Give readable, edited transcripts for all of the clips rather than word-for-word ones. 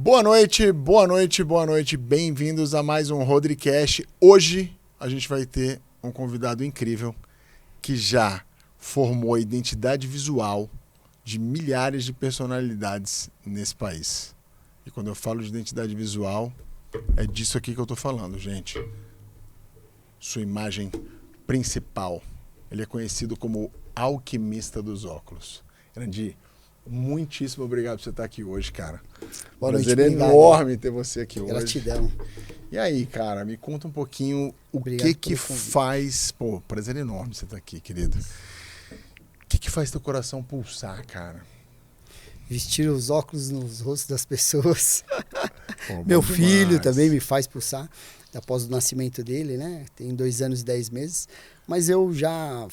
Boa noite, boa noite, boa noite. Bem-vindos a mais um Rodricast. Hoje a gente vai ter um convidado incrível que já formou a identidade visual de milhares de personalidades nesse país. E quando eu falo de identidade visual, é disso aqui que eu tô falando, gente. Sua imagem principal. Ele é conhecido como alquimista dos óculos. Grande, muitíssimo obrigado por você estar aqui hoje, cara. Boa noite, prazer obrigado. enorme ter você aqui hoje. Gratidão. E aí, cara, me conta um pouquinho Obrigado que faz... Pô, prazer enorme você estar aqui, querido. O que faz teu coração pulsar, cara? Vestir os óculos nos rostos das pessoas. Pô, Meu bom filho demais. também me faz pulsar, após o nascimento dele, né? Tem 2 anos e 10 meses. Mas eu já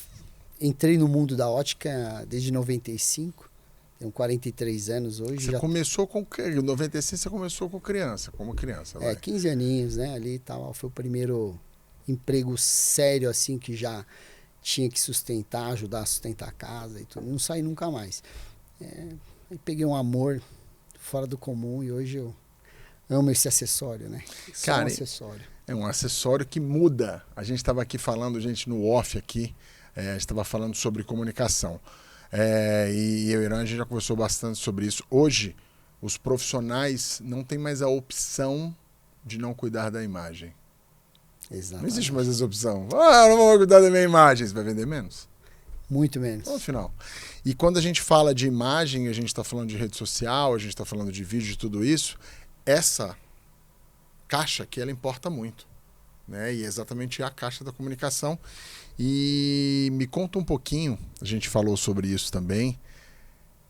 entrei no mundo da ótica desde 95. Tenho 43 anos hoje. Você começou com... Em 96 você começou como criança, vai. 15 aninhos, né? Ali e tal. Foi o primeiro emprego sério, assim, que já tinha que sustentar, ajudar a sustentar a casa e tudo. Não saí nunca mais. Aí peguei um amor fora do comum e hoje eu amo esse acessório, né? Cara, um acessório. É um acessório que muda. A gente estava aqui falando, gente, no off aqui, a gente estava falando sobre comunicação. E eu e o Irã, a gente já conversou bastante sobre isso. Hoje, os profissionais não têm mais a opção de não cuidar da imagem. Exatamente. Não existe mais essa opção. Eu não vou cuidar da minha imagem. Você vai vender menos? Muito menos. No final. E quando a gente fala de imagem, a gente está falando de rede social, a gente está falando de vídeo, de tudo isso, essa caixa aqui, ela importa muito. Né? E é exatamente a caixa da comunicação. E me conta um pouquinho, a gente falou sobre isso também,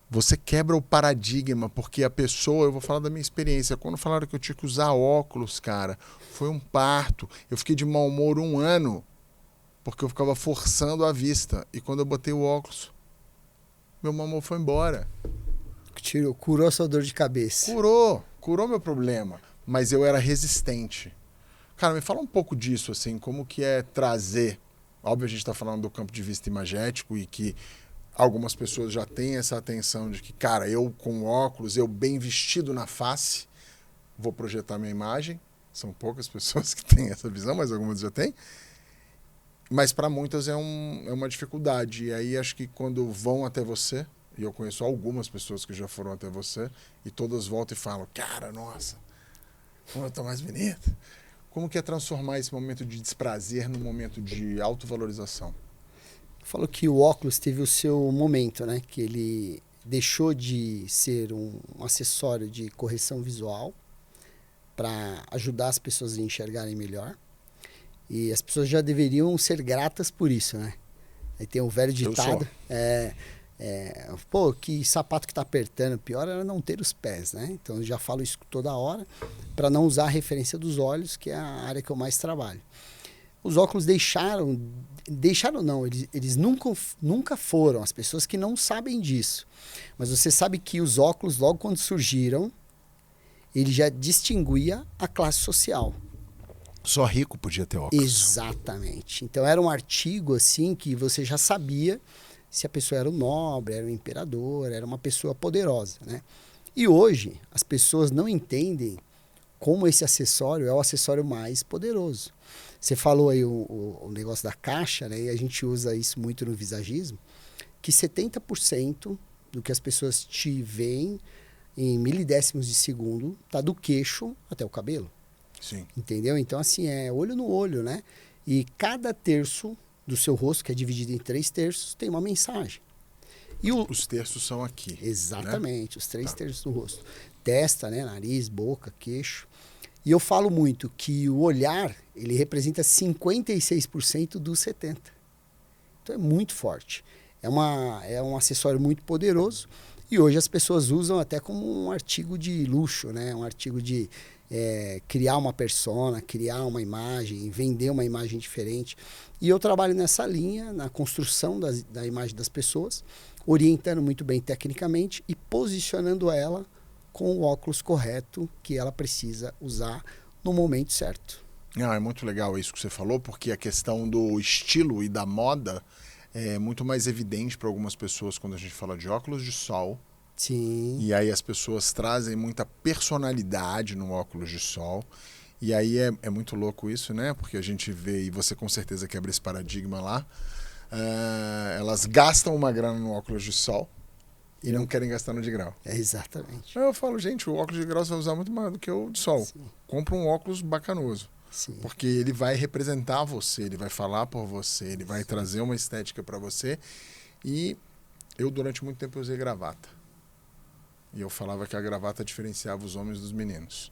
você quebra o paradigma, porque a pessoa, eu vou falar da minha experiência, quando falaram que eu tinha que usar óculos, cara, foi um parto. Eu fiquei de mau humor 1 ano, porque eu ficava forçando a vista. E quando eu botei o óculos, meu mau humor foi embora. Curou a sua dor de cabeça. Curou meu problema, mas eu era resistente. Cara, me fala um pouco disso, assim, como que é trazer... Óbvio, a gente está falando do campo de vista imagético e que algumas pessoas já têm essa atenção de que, cara, eu com óculos, eu bem vestido na face, vou projetar minha imagem. São poucas pessoas que têm essa visão, mas algumas já têm. Mas para muitas é uma dificuldade. E aí acho que quando vão até você, e eu conheço algumas pessoas que já foram até você, e todas voltam e falam, cara, nossa, como eu tô mais bonito. Como que é transformar esse momento de desprazer num momento de autovalorização? Falou que o óculos teve o seu momento, né? Que ele deixou de ser um acessório de correção visual para ajudar as pessoas a enxergarem melhor. E as pessoas já deveriam ser gratas por isso, né? Aí tem o velho ditado, pô, que sapato que tá apertando, pior era não ter os pés, né? Então eu já falo isso toda hora, para não usar a referência dos olhos, que é a área que eu mais trabalho. Os óculos deixaram não, eles nunca foram, as pessoas que não sabem disso. Mas você sabe que os óculos, logo quando surgiram, ele já distinguia a classe social. Só rico podia ter óculos. Exatamente. Então era um artigo assim que você já sabia se a pessoa era um nobre, era um imperador, era uma pessoa poderosa, né? E hoje as pessoas não entendem como esse acessório é o acessório mais poderoso. Você falou aí o negócio da caixa, né? E a gente usa isso muito no visagismo, que 70% do que as pessoas te veem em milidécimos de segundo tá do queixo até o cabelo. Sim. Entendeu? Então, assim, é olho no olho, né? E cada terço do seu rosto, que é dividido em 3 terços, tem uma mensagem. E os terços são aqui. Exatamente, né? Os 3 terços do rosto. Testa, né? Nariz, boca, queixo. E eu falo muito que o olhar, ele representa 56% dos 70%. Então é muito forte. É um acessório muito poderoso. E hoje as pessoas usam até como um artigo de luxo, né? Um artigo de criar uma persona, criar uma imagem, vender uma imagem diferente. E eu trabalho nessa linha, na construção da imagem das pessoas, orientando muito bem tecnicamente e posicionando ela com o óculos correto que ela precisa usar no momento certo. É muito legal isso que você falou, porque a questão do estilo e da moda é muito mais evidente para algumas pessoas quando a gente fala de óculos de sol Sim. E aí as pessoas trazem muita personalidade no óculos de sol. E aí é muito louco isso, né? Porque a gente vê, e você com certeza quebra esse paradigma lá, elas gastam uma grana no óculos de sol e não querem gastar no de grau. Exatamente. Eu falo, gente, o óculos de grau você vai usar muito mais do que o de sol. Sim. Compra um óculos bacanoso. Sim. Porque ele vai representar você, ele vai falar por você, ele vai trazer uma estética para você. E eu, durante muito tempo, usei gravata. E eu falava que a gravata diferenciava os homens dos meninos.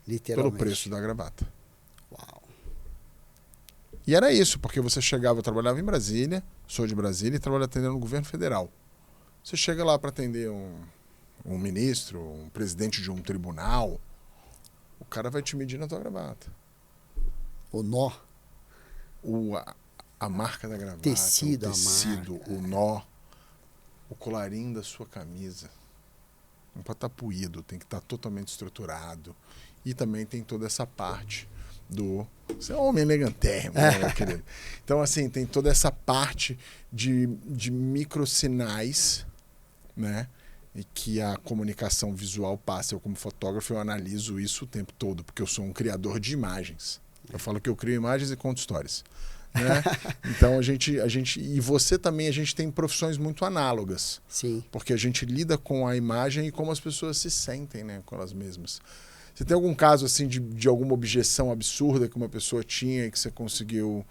Literalmente. Pelo preço da gravata. Uau. E era isso, porque você chegava, eu trabalhava em Brasília, sou de Brasília e trabalho atendendo no governo federal. Você chega lá para atender um ministro, um presidente de um tribunal, o cara vai te medir na tua gravata. O nó. A marca da gravata, Tecido, o tecido, a marca. o nó, o colarinho da sua camisa. Não pode estar puído, tem que estar totalmente estruturado. E também tem toda essa parte do... Você é um homem elegantérrimo, né, meu querido? Então, assim, tem toda essa parte de microsinais, né? E que a comunicação visual passa. Eu, como fotógrafo, eu analiso isso o tempo todo, porque eu sou um criador de imagens. Eu falo que eu crio imagens e conto histórias. Né? Então, a gente... E você também, a gente tem profissões muito análogas. Sim. Porque a gente lida com a imagem e como as pessoas se sentem, né, com elas mesmas. Você tem algum caso assim de alguma objeção absurda que uma pessoa tinha e que você conseguiu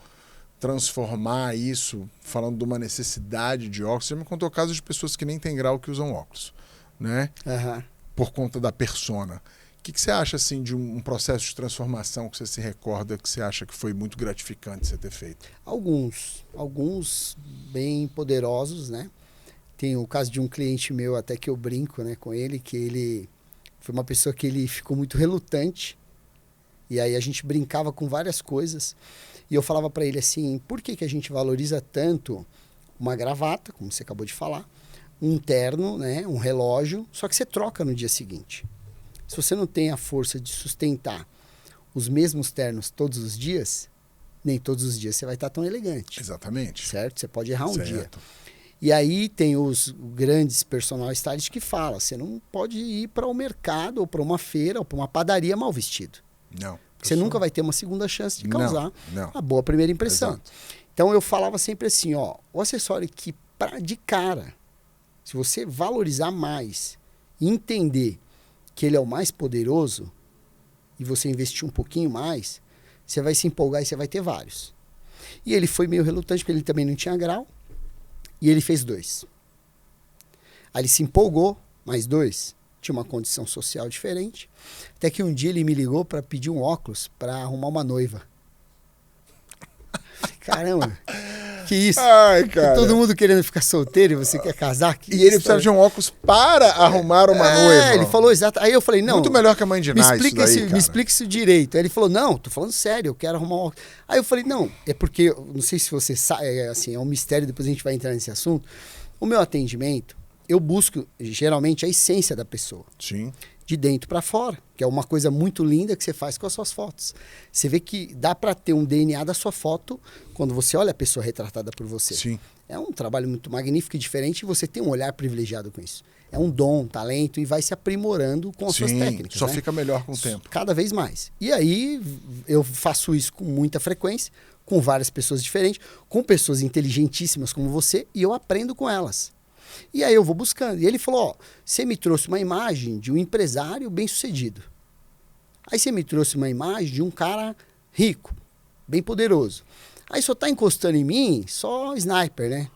transformar isso, falando de uma necessidade de óculos? Você me contou casos de pessoas que nem têm grau que usam óculos, né? Uhum. Por conta da persona. O que você acha assim de um processo de transformação que você se recorda que você acha que foi muito gratificante você ter feito? Alguns bem poderosos, né? Tem o caso de um cliente meu até que eu brinco, né, com ele, que ele foi uma pessoa que ele ficou muito relutante. E aí a gente brincava com várias coisas. E eu falava para ele assim, por que a gente valoriza tanto uma gravata, como você acabou de falar, um terno, né, um relógio, só que você troca no dia seguinte. Se você não tem a força de sustentar os mesmos ternos todos os dias, nem todos os dias você vai estar tão elegante. Exatamente. Certo? Você pode errar um Certo. dia. E aí tem os grandes personal stylists que falam, você não pode ir para o mercado ou para uma feira ou para uma padaria mal vestido. Não. Você nunca vai ter uma segunda chance de causar não. a boa primeira impressão. Exato. Então eu falava sempre assim, ó, o acessório que de cara, se você valorizar mais e entender que ele é o mais poderoso e você investir um pouquinho mais, você vai se empolgar e você vai ter vários. E ele foi meio relutante porque ele também não tinha grau. E ele fez 2. Aí ele se empolgou, mais 2. Tinha uma condição social diferente. Até que um dia ele me ligou para pedir um óculos para arrumar uma noiva. Caramba, que isso? Ai, cara. Todo mundo querendo ficar solteiro e você quer casar? E ele precisava de um óculos para arrumar uma noiva. Ele falou exato. Aí eu falei, não. Muito melhor que a mãe de Ná, isso daí, me explica isso direito. Aí ele falou, não, tô falando sério, eu quero arrumar um óculos. Aí eu falei, não, é porque, não sei se você sabe, assim, é um mistério, depois a gente vai entrar nesse assunto. O meu atendimento, eu busco geralmente a essência da pessoa. Sim. De dentro para fora, que é uma coisa muito linda que você faz com as suas fotos. Você vê que dá para ter um DNA da sua foto quando você olha a pessoa retratada por você. Sim. É um trabalho muito magnífico e diferente e você tem um olhar privilegiado com isso. É um dom, um talento e vai se aprimorando com as suas técnicas. Só né? fica melhor com o tempo. Cada vez mais. E aí eu faço isso com muita frequência, com várias pessoas diferentes, com pessoas inteligentíssimas como você e eu aprendo com elas. E aí eu vou buscando. E ele falou, ó, você me trouxe uma imagem de um empresário bem-sucedido. Aí você me trouxe uma imagem de um cara rico, bem poderoso. Aí só tá encostando em mim só sniper, né?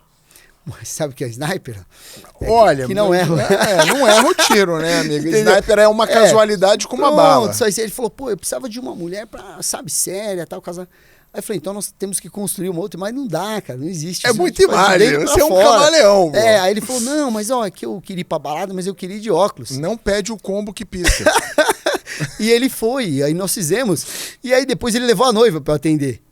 Mas sabe o que é sniper? Olha, que não erra. Não erra o tiro, né, amigo? Sniper é uma casualidade com uma bala. Só isso. Ele falou, pô, eu precisava de uma mulher pra, sabe, séria, tal, casar. Aí eu falei, então nós temos que construir uma outra, mas não dá, cara, não existe. É muita imagem, você é um camaleão. Bro. Aí ele falou, não, mas ó, é que eu queria ir pra balada, mas eu queria ir de óculos. Não pede o combo que pisca. E ele foi, aí nós fizemos, e aí depois ele levou a noiva pra eu atender.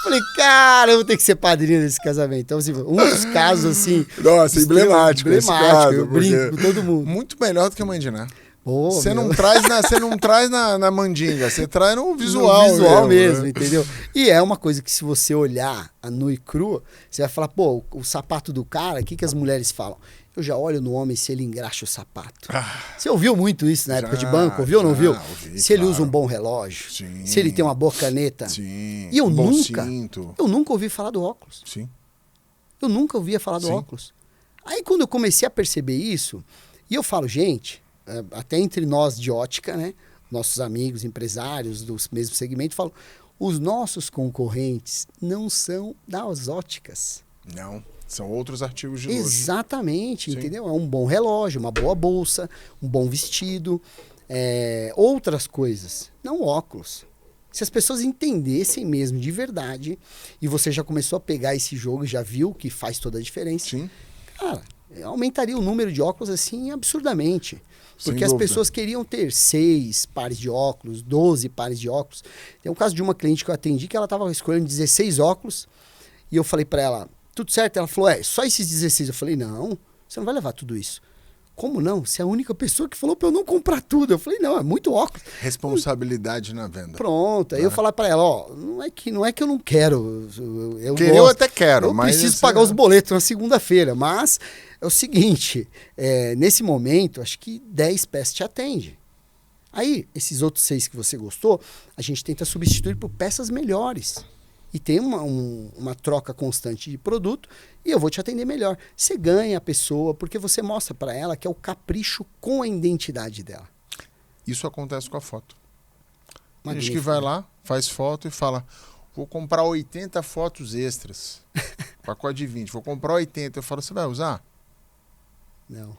Falei, cara, eu vou ter que ser padrinho desse casamento. Então, assim, um dos casos, assim... Nossa, emblemático esse caso. Eu brinco com todo mundo. Muito melhor do que a mãe de Ná. Você não traz na mandinga, você traz no visual. No visual mesmo, entendeu? E é uma coisa que se você olhar a nua e crua, você vai falar, pô, o sapato do cara, o que as mulheres falam? Eu já olho no homem se ele engraxa o sapato. Você ouviu muito isso na época de banco? Ouviu ou não ouviu? Ouvi, se ele usa um bom relógio. Sim. Se ele tem uma boa caneta. Sim. E eu bom nunca, cinto. eu nunca ouvi falar do óculos. Sim. Eu nunca ouvia falar do Sim. óculos. Aí quando eu comecei a perceber isso, e eu falo, gente, até entre nós de ótica, né? Nossos amigos, empresários do mesmo segmento, falam, os nossos concorrentes não são das óticas. Não. São outros artigos de luxo. Exatamente, Sim. entendeu? É um bom relógio, uma boa bolsa, um bom vestido, outras coisas, não óculos. Se as pessoas entendessem mesmo de verdade, e você já começou a pegar esse jogo, já viu que faz toda a diferença, Sim. cara, aumentaria o número de óculos assim absurdamente. Sem Porque as dúvida. pessoas queriam ter 6 pares de óculos, 12 pares de óculos. Tem um caso de uma cliente que eu atendi que ela estava escolhendo 16 óculos, e eu falei para ela, tudo certo? Ela falou, só esses 16. Eu falei, não, você não vai levar tudo isso. Como não? Você é a única pessoa que falou para eu não comprar tudo. Eu falei, não, é muito óculos. Responsabilidade na venda. Pronto. Aí eu falar para ela, não é que eu não quero. Eu Querer eu até quero, eu mas... preciso pagar os boletos na segunda-feira. Mas é o seguinte, nesse momento, acho que 10 peças te atende. Aí, esses outros 6 que você gostou, a gente tenta substituir por peças melhores. E tem uma troca constante de produto e eu vou te atender melhor. Você ganha a pessoa porque você mostra para ela que é o capricho com a identidade dela. Isso acontece com a foto. Tem gente Magnífico, que vai né? lá, faz foto e fala, vou comprar 80 fotos extras. Pacote de 20, vou comprar 80. Eu falo, você vai usar? Não.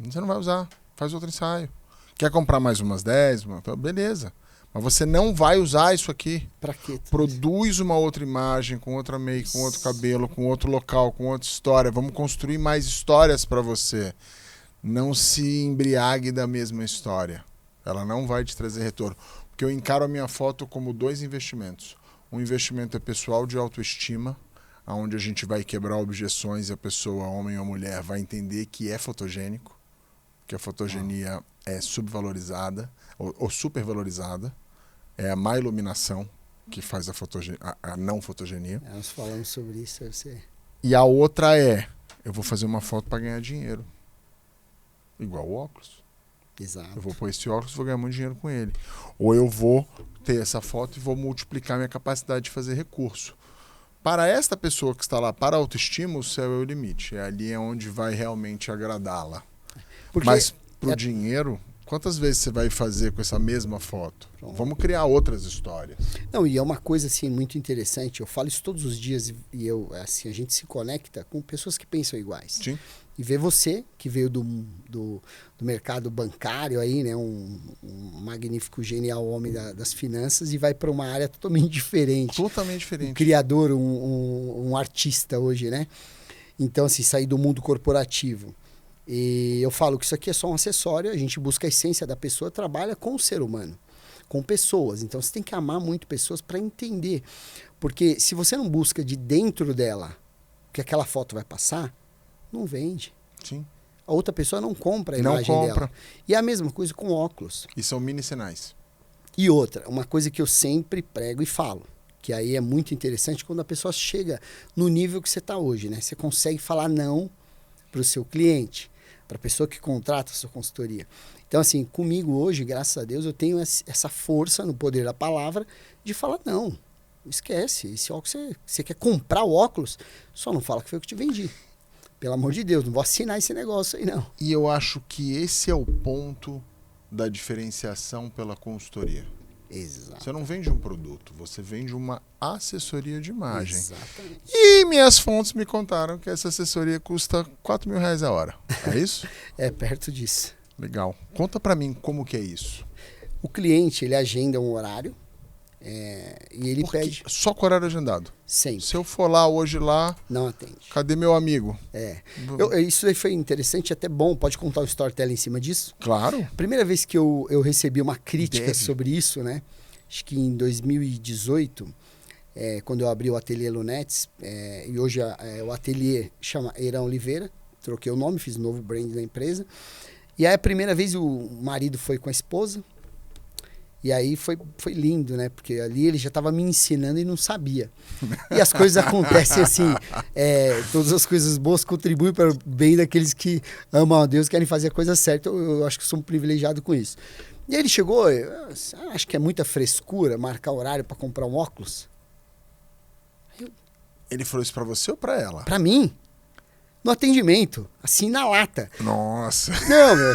Você não vai usar. Faz outro ensaio. Quer comprar mais umas 10? Beleza. Mas você não vai usar isso aqui. Pra quê? Produz uma outra imagem, com outra make, com outro cabelo, com outro local, com outra história. Vamos construir mais histórias para você. Não se embriague da mesma história. Ela não vai te trazer retorno. Porque eu encaro a minha foto como 2 investimentos. Um investimento é pessoal de autoestima, onde a gente vai quebrar objeções e a pessoa, homem ou mulher, vai entender que é fotogênico, que a fotogenia é subvalorizada ou supervalorizada. É a má iluminação que faz a não fotogenia. Nós falamos sobre isso. E a outra eu vou fazer uma foto para ganhar dinheiro. Igual o óculos. Exato. Eu vou pôr esse óculos e vou ganhar muito dinheiro com ele. Ou eu vou ter essa foto e vou multiplicar minha capacidade de fazer recurso. Para esta pessoa que está lá para a autoestima, o céu é o limite. Ali é onde vai realmente agradá-la. Mas para o dinheiro... Quantas vezes você vai fazer com essa mesma foto? Pronto. Vamos criar outras histórias. Não, e é uma coisa assim muito interessante. Eu falo isso todos os dias e a gente se conecta com pessoas que pensam iguais. Sim. E ver você, que veio do mercado bancário aí, né? Um magnífico, genial homem das finanças e vai para uma área totalmente diferente. Totalmente diferente. Um criador, um artista hoje, né? Então, assim, sair do mundo corporativo. E eu falo que isso aqui é só um acessório, a gente busca a essência da pessoa, trabalha com o ser humano, com pessoas. Então você tem que amar muito pessoas para entender. Porque se você não busca de dentro dela o que aquela foto vai passar, não vende. Sim. A outra pessoa não compra a Não imagem compra. dela. E é a mesma coisa com óculos. E são mini sinais. E outra, uma coisa que eu sempre prego e falo, que aí é muito interessante quando a pessoa chega no nível que você está hoje, né? Você consegue falar não para o seu cliente, para a pessoa que contrata a sua consultoria. Então, assim, comigo hoje, graças a Deus, eu tenho essa força no poder da palavra de falar, não, esquece, esse óculos, você quer comprar o óculos, só não fala que foi eu que te vendi. Pelo amor de Deus, não vou assinar esse negócio aí, não. E eu acho que esse é o ponto da diferenciação pela consultoria. Exato. Você não vende um produto, você vende uma assessoria de imagem. Exatamente. E minhas fontes me contaram que essa assessoria custa R$4.000 a hora. É isso? É perto disso. Legal. Conta pra mim como que é isso. O cliente, ele agenda um horário e ele pede Só com horário agendado. sempre. Se eu for lá hoje lá, Não atende. cadê meu amigo? Isso aí foi interessante, até bom. Pode contar o storytelling em cima disso? Claro. Primeira vez que eu recebi uma crítica Deve. sobre isso, né? Acho que em 2018, quando eu abri o Ateliê Lunettes, e hoje o ateliê chama Eirão Oliveira, troquei o nome, fiz um novo brand da empresa. E aí a primeira vez o marido foi com a esposa E aí foi lindo, né? Porque ali ele já estava me ensinando e não sabia. E as coisas acontecem assim. Todas as coisas boas contribuem para o bem daqueles que amam a Deus, querem fazer a coisa certa. Eu acho que sou um privilegiado com isso. E aí ele chegou, acho que é muita frescura marcar horário para comprar um óculos. Ele falou isso para você ou para ela? Para mim. No atendimento, assim na lata. Nossa. Não, meu...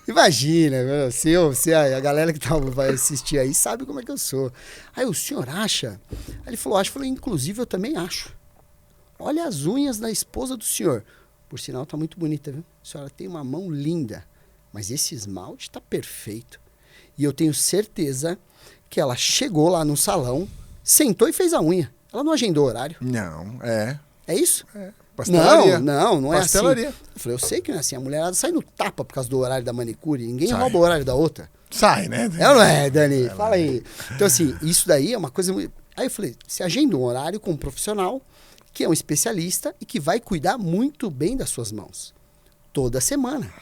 Imagina, meu, se a galera que vai assistir aí sabe como é que eu sou. Aí o senhor acha? Aí ele falou, acho. Eu falei, inclusive eu também acho. Olha as unhas da esposa do senhor. Por sinal, tá muito bonita, viu? A senhora tem uma mão linda, mas esse esmalte tá perfeito. E eu tenho certeza que ela chegou lá no salão, sentou e fez a unha. Ela não agendou horário. Não, É isso? Pastelaria. Não é Pastelaria. assim. Eu falei, eu sei que não é assim. A mulherada sai no tapa por causa do horário da manicure. Ninguém rouba o horário da outra. Sai, né? É ou não é, Dani? Fala aí. Então, assim, isso daí é uma coisa muito... Aí eu falei, você agenda um horário com um profissional que é um especialista e que vai cuidar muito bem das suas mãos. Toda semana.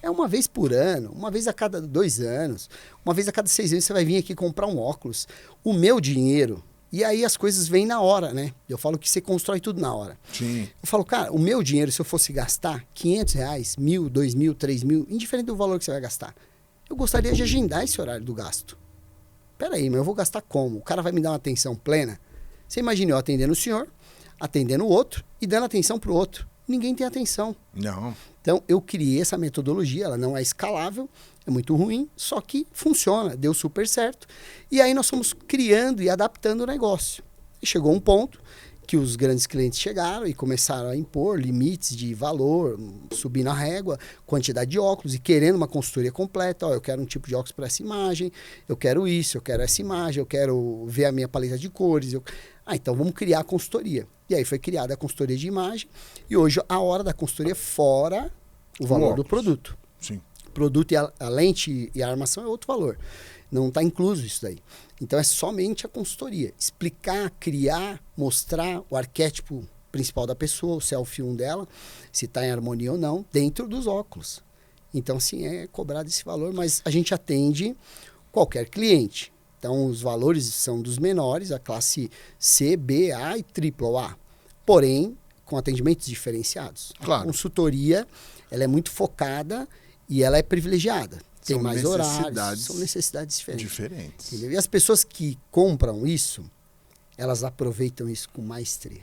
É uma vez por ano, uma vez a cada 2 anos, uma vez a cada 6 anos você vai vir aqui comprar um óculos. O meu dinheiro... E aí as coisas vêm na hora, né? Eu falo que você constrói tudo na hora. Sim. Eu falo, cara, o meu dinheiro, se eu fosse gastar R$500, 1.000, 2.000, 3.000, indiferente do valor que você vai gastar, eu gostaria de agendar esse horário do gasto. Peraí, mas eu vou gastar como? O cara vai me dar uma atenção plena? Você imagina eu atendendo o senhor, atendendo o outro e dando atenção para o outro. Ninguém tem atenção. Não. Então, eu criei essa metodologia, ela não é escalável, é muito ruim, só que funciona, deu super certo. E aí nós fomos criando e adaptando o negócio. E chegou um ponto que os grandes clientes chegaram e começaram a impor limites de valor, subir na régua, quantidade de óculos e querendo uma consultoria completa. Ó, eu quero um tipo de óculos para essa imagem, eu quero isso, eu quero essa imagem, eu quero ver a minha paleta de cores. Então vamos criar a consultoria. E aí foi criada a consultoria de imagem e hoje a hora da consultoria fora o valor do produto. Sim. O produto e a lente e a armação é outro valor. Não está incluso isso daí. Então é somente a consultoria. Explicar, criar, mostrar o arquétipo principal da pessoa, o self-1 dela, se está em harmonia ou não, dentro dos óculos. Então, sim, é cobrado esse valor, mas a gente atende qualquer cliente. Então, os valores são dos menores, a classe C, B, A e AAA. Porém, com atendimentos diferenciados. Claro. A consultoria, ela é muito focada e ela é privilegiada. Tem mais horários, são necessidades diferentes. Entendeu? E as pessoas que compram isso, elas aproveitam isso com maestria.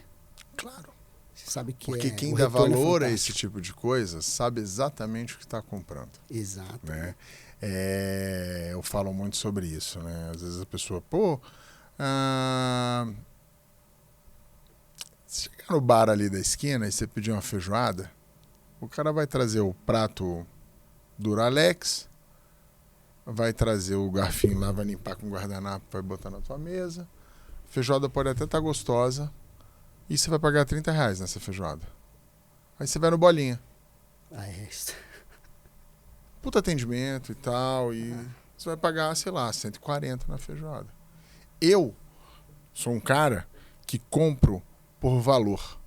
Claro. Você sabe que porque quem dá valor a esse tipo de coisa sabe exatamente o que está comprando. Exato. Né? Eu falo muito sobre isso, né? Às vezes a pessoa, se chegar no bar ali da esquina e você pedir uma feijoada, o cara vai trazer o prato Duralex, vai trazer o garfinho lá, vai limpar com guardanapo, vai botar na tua mesa. A feijoada pode até estar gostosa e você vai pagar R$30 nessa feijoada. Aí você vai no Bolinha. Puta atendimento e tal, e você vai pagar, sei lá, 140 na feijoada. Eu sou um cara que compro por valor,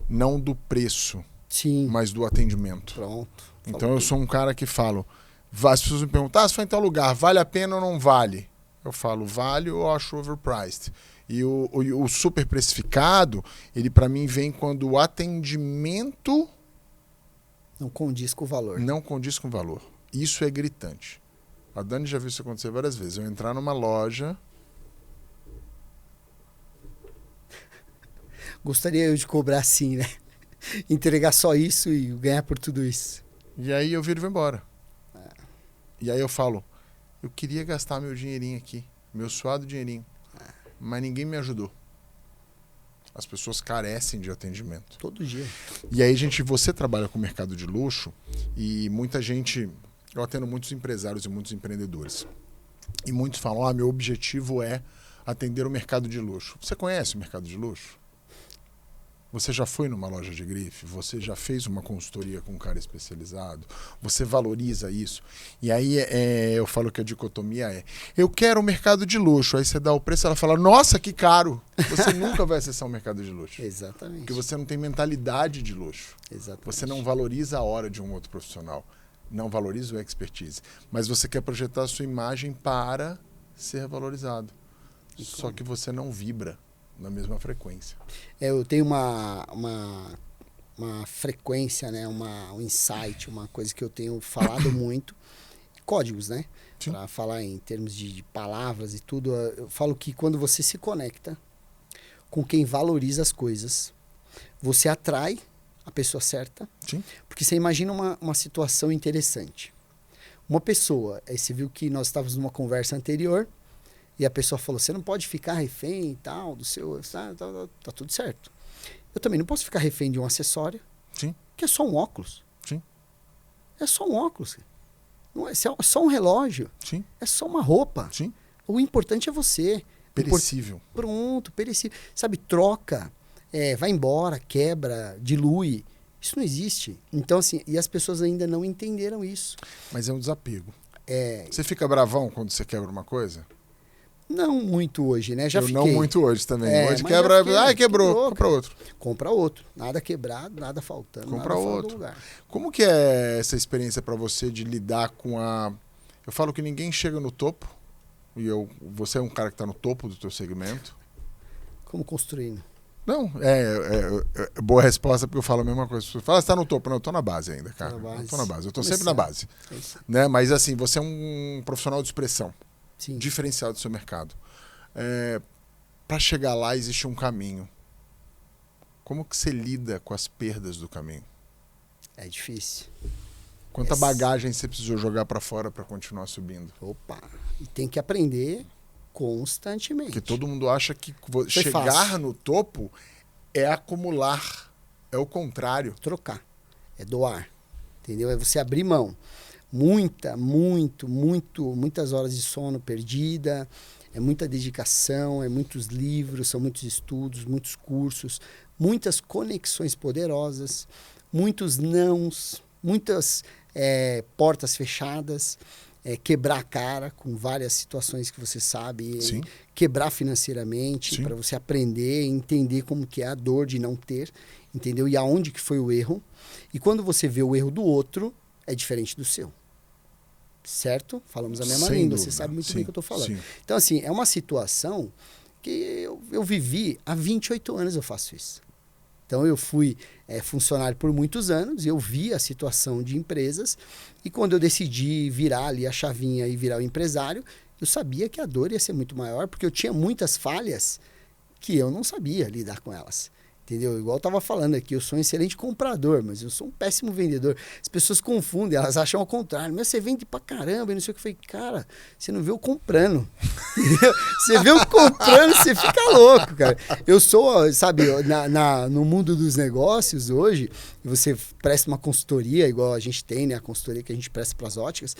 não do preço, sim, mas do atendimento. Pronto. Então eu sou um cara que falo, as pessoas me perguntam, se foi em tal lugar, vale a pena ou não vale? Eu falo, vale ou acho overpriced? E o super precificado, ele para mim vem quando o atendimento não condiz com o valor. Não condiz com o valor. Isso é gritante. A Dani já viu isso acontecer várias vezes. Eu entrar numa loja... Gostaria eu de cobrar assim, né? Entregar só isso e ganhar por tudo isso. E aí eu viro e vou embora. E aí eu falo, eu queria gastar meu dinheirinho aqui, meu suado dinheirinho, mas ninguém me ajudou. As pessoas carecem de atendimento. Todo dia. E aí, você trabalha com o mercado de luxo e muita gente... Eu atendo muitos empresários e muitos empreendedores. E muitos falam, meu objetivo é atender o mercado de luxo. Você conhece o mercado de luxo? Você já foi numa loja de grife? Você já fez uma consultoria com um cara especializado? Você valoriza isso? E aí eu falo que a dicotomia é, eu quero o mercado de luxo. Aí você dá o preço, ela fala, nossa, que caro. Você nunca vai acessar o mercado de luxo. Exatamente. Porque você não tem mentalidade de luxo. Exatamente. Você não valoriza a hora de um outro profissional. não valoriza o expertise. Mas você quer projetar a sua imagem para ser valorizado. Só que você não vibra na mesma frequência. Eu tenho uma frequência, né? Um insight, uma coisa que eu tenho falado muito. Códigos, né? Para falar em termos de palavras e tudo. Eu falo que quando você se conecta com quem valoriza as coisas, você atrai a pessoa certa. Sim. Porque você imagina uma situação interessante. Uma pessoa, aí você viu que nós estávamos numa conversa anterior e a pessoa falou, você não pode ficar refém e tal, do seu... Tá tudo certo. Eu também não posso ficar refém de um acessório, Sim. que é só um óculos. Sim. É só um óculos. Não é só um relógio. Sim. É só uma roupa. Sim. O importante é você. Perecível. Pronto, perecível. Sabe, troca, vai embora, quebra, dilui. Isso não existe. Então, assim, e as pessoas ainda não entenderam isso. Mas é um desapego. Você fica bravão quando você quebra uma coisa? Não muito hoje, né? Já eu fiquei. Não muito hoje também. Hoje mas quebra... já fiquei, quebrou. Compra outro. Compra outro. Nada quebrado, nada faltando. Compra nada outro. Como que é essa experiência para você de lidar com a... Eu falo que ninguém chega no topo. E você é um cara que está no topo do teu segmento. Como construindo? Não, é boa resposta, porque eu falo a mesma coisa. Você fala, você tá no topo. Não, eu tô na base ainda, cara. Eu tô na base. Eu tô sempre na base. Né? Mas assim, você é um profissional de expressão. Sim. Diferenciado do seu mercado. Para chegar lá, existe um caminho. Como que você lida com as perdas do caminho? É difícil. Quanta bagagem você precisou jogar para fora para continuar subindo? Opa! E tem que aprender constantemente. Porque todo mundo acha que chegar fácil. no topo é acumular. É o contrário. Trocar. É doar. Entendeu? É você abrir mão. Muitas horas de sono perdida, é muita dedicação, é muitos livros, são muitos estudos, muitos cursos, muitas conexões poderosas, muitos nãos, muitas portas fechadas, quebrar a cara com várias situações que você sabe, quebrar financeiramente para você aprender, entender como que é a dor de não ter, entendeu? E aonde que foi o erro. E quando você vê o erro do outro, é diferente do seu. Certo? Falamos a mesma língua, você sabe muito bem o que eu estou falando. Sim. Então, assim, é uma situação que eu vivi há 28 anos eu faço isso. Então, eu fui funcionário por muitos anos, eu vi a situação de empresas e quando eu decidi virar ali a chavinha e virar o empresário, eu sabia que a dor ia ser muito maior porque eu tinha muitas falhas que eu não sabia lidar com elas. Entendeu? Igual eu estava falando aqui, eu sou um excelente comprador, mas eu sou um péssimo vendedor. As pessoas confundem, elas acham ao contrário. Mas você vende pra caramba, e não sei o que. Eu falei, cara, você não vê eu comprando. Entendeu? Você vê eu comprando, você fica louco, cara. Eu sou, sabe, no mundo dos negócios hoje, você presta uma consultoria, igual a gente tem, né? A consultoria que a gente presta para as óticas.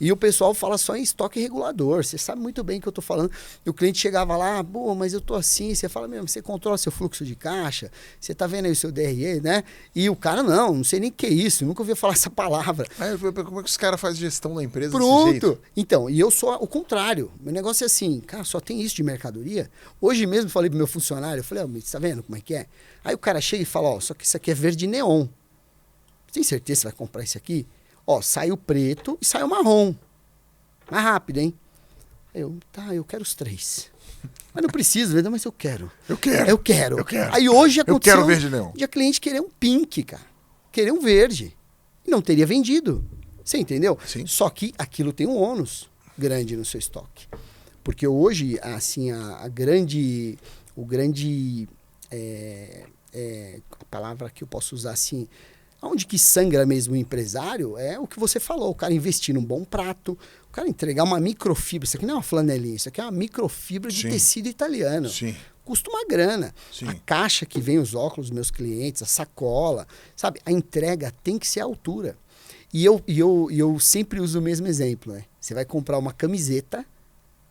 E o pessoal fala só em estoque regulador. Você sabe muito bem o que eu estou falando. E o cliente chegava lá, pô, mas eu estou assim. Você fala mesmo, você controla seu fluxo de caixa, você está vendo aí o seu DRE, né? E o cara, não sei nem o que é isso, nunca ouvi falar essa palavra. Como é que os caras fazem gestão da empresa Pronto. desse jeito? Então, e eu sou o contrário. Meu negócio é assim, cara, só tem isso de mercadoria. Hoje mesmo falei pro meu funcionário, eu falei, você está vendo como é que é? Aí o cara chega e fala, ó, só que isso aqui é verde neon. Você tem certeza que você vai comprar isso aqui? Ó, sai o preto e sai o marrom. Mais rápido, hein? Eu quero os 3. Mas não preciso, mas eu quero. Eu quero. Aí hoje aconteceu... Eu quero verde neon. De a cliente querer um pink, cara. Querer um verde. E não teria vendido. Você entendeu? Sim. Só que aquilo tem um ônus grande no seu estoque. Porque hoje, assim, a palavra que eu posso usar assim... Onde que sangra mesmo o empresário é o que você falou, o cara investir num bom prato, o cara entregar uma microfibra, isso aqui não é uma flanelinha, isso aqui é uma microfibra de tecido italiano. Sim. Custa uma grana. Sim. A caixa que vem os óculos dos meus clientes, a sacola, sabe? A entrega tem que ser à altura. E eu sempre uso o mesmo exemplo, né? Você vai comprar uma camiseta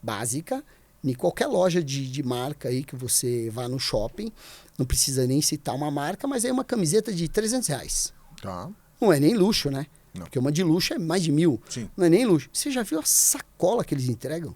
básica em qualquer loja de marca aí que você vá no shopping, não precisa nem citar uma marca, mas é uma camiseta de R$300. Tá. Não é nem luxo, né? Não. Porque uma de luxo é mais de 1.000. Sim. Não é nem luxo. Você já viu a sacola que eles entregam?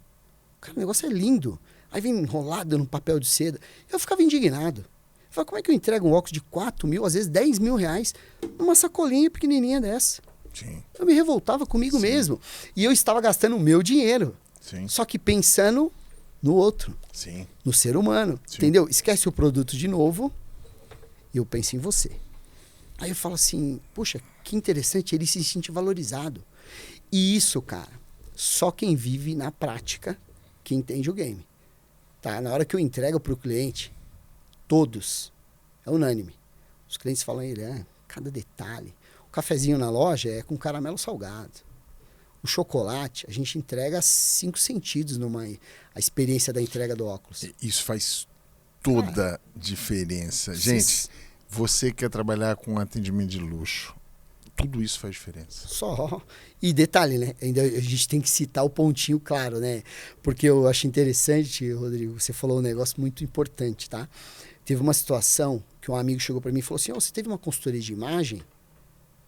Cara, o negócio é lindo. Aí vem enrolado no papel de seda. Eu ficava indignado. Eu falava, como é que eu entrego um óculos de 4.000, às vezes R$10.000, numa sacolinha pequenininha dessa? Sim. Eu me revoltava comigo mesmo. E eu estava gastando o meu dinheiro. Sim. Só que pensando no outro, Sim. no ser humano. Sim. Entendeu? Esquece o produto de novo e eu penso em você. Aí eu falo assim, poxa, que interessante, ele se sente valorizado. E isso, cara, só quem vive na prática que entende o game. Tá? Na hora que eu entrego para o cliente, todos, é unânime. Os clientes falam, Irã, cada detalhe. O cafezinho na loja é com caramelo salgado. O chocolate, a gente entrega 5 sentidos a experiência da entrega do óculos. Isso faz toda diferença. Gente, você quer trabalhar com atendimento de luxo, tudo isso faz diferença. Só. E detalhe, né? Ainda a gente tem que citar o pontinho claro, né? Porque eu acho interessante, Rodrigo, você falou um negócio muito importante, tá? Teve uma situação que um amigo chegou para mim e falou assim, você teve uma consultoria de imagem?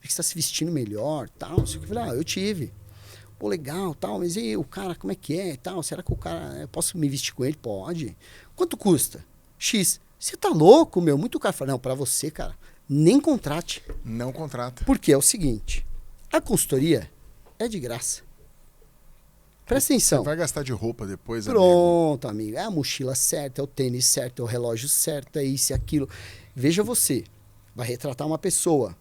Vi que você está se vestindo melhor, tal. Eu falei, eu tive. Pô, legal, tal. Mas e o cara, como é que é, tal? Será que o cara, eu posso me vestir com ele? Pode. Quanto custa? X. Você tá louco, meu? Muito caro. Eu falei, não, para você, cara, nem contrate. Não contrata. Porque é o seguinte, a consultoria é de graça. Presta atenção. Você vai gastar de roupa depois, Pronto, amigo. É a mochila certa, é o tênis certo, é o relógio certo, é isso e aquilo. Veja você, vai retratar uma pessoa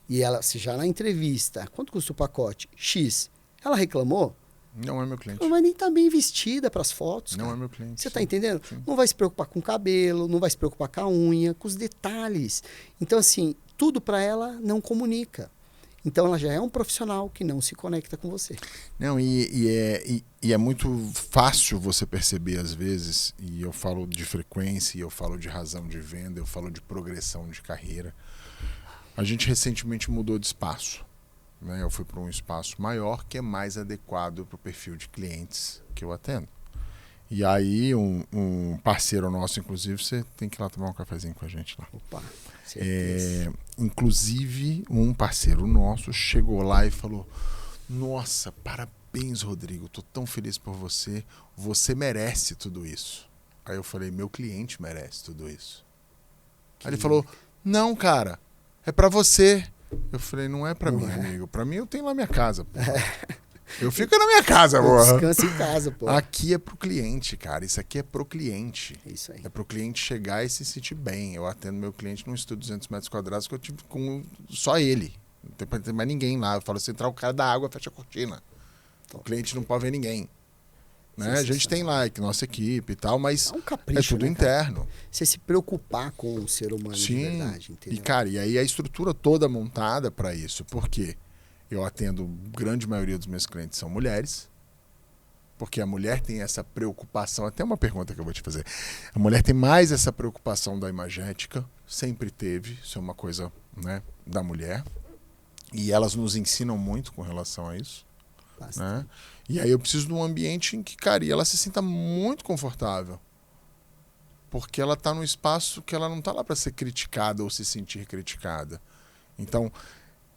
e ela, se já na entrevista, quanto custa o pacote? X. Ela reclamou? Não é meu cliente. Não vai nem estar bem vestida para as fotos. Não cara. é meu cliente. Você está entendendo? Sim. Não vai se preocupar com o cabelo, não vai se preocupar com a unha, com os detalhes. Então, assim, tudo para ela não comunica. Então, ela já é um profissional que não se conecta com você. Não, e é muito fácil você perceber às vezes, e eu falo de frequência, eu falo de razão de venda, eu falo de progressão de carreira. A gente recentemente mudou de espaço. Né? Eu fui para um espaço maior que é mais adequado para o perfil de clientes que eu atendo. E aí um parceiro nosso, inclusive, você tem que ir lá tomar um cafezinho com a gente lá. Opa, inclusive, um parceiro nosso chegou lá e falou, nossa, parabéns, Rodrigo, tô tão feliz por você, você merece tudo isso. Aí eu falei, meu cliente merece tudo isso. Aí ele falou, não, cara, é para você. Eu falei, não é para mim, amigo, para mim eu tenho lá minha casa, pô. Eu fico na minha casa, porra. Descansa em casa, pô. Aqui é pro cliente, cara. Isso aqui é pro cliente. Isso aí. É pro cliente chegar e se sentir bem. Eu atendo meu cliente num estúdio de 200 metros quadrados que eu tive com só ele. Não tem mais ninguém lá. Eu falo, se entrar o cara da água, fecha a cortina. O cliente não pode ver ninguém. Né? A gente tem lá nossa equipe e tal, mas é um capricho, é tudo né, interno. Você se preocupar com o ser humano de verdade, entendeu? E, cara, e aí a estrutura toda montada para isso. Por quê? Eu atendo, grande maioria dos meus clientes são mulheres, porque a mulher tem essa preocupação, até uma pergunta que eu vou te fazer, a mulher tem mais essa preocupação da imagética, sempre teve, isso é uma coisa, né, da mulher, e elas nos ensinam muito com relação a isso. Né? E aí eu preciso de um ambiente em que, cara, ela se sinta muito confortável, porque ela está num espaço que ela não está lá para ser criticada ou se sentir criticada. Então,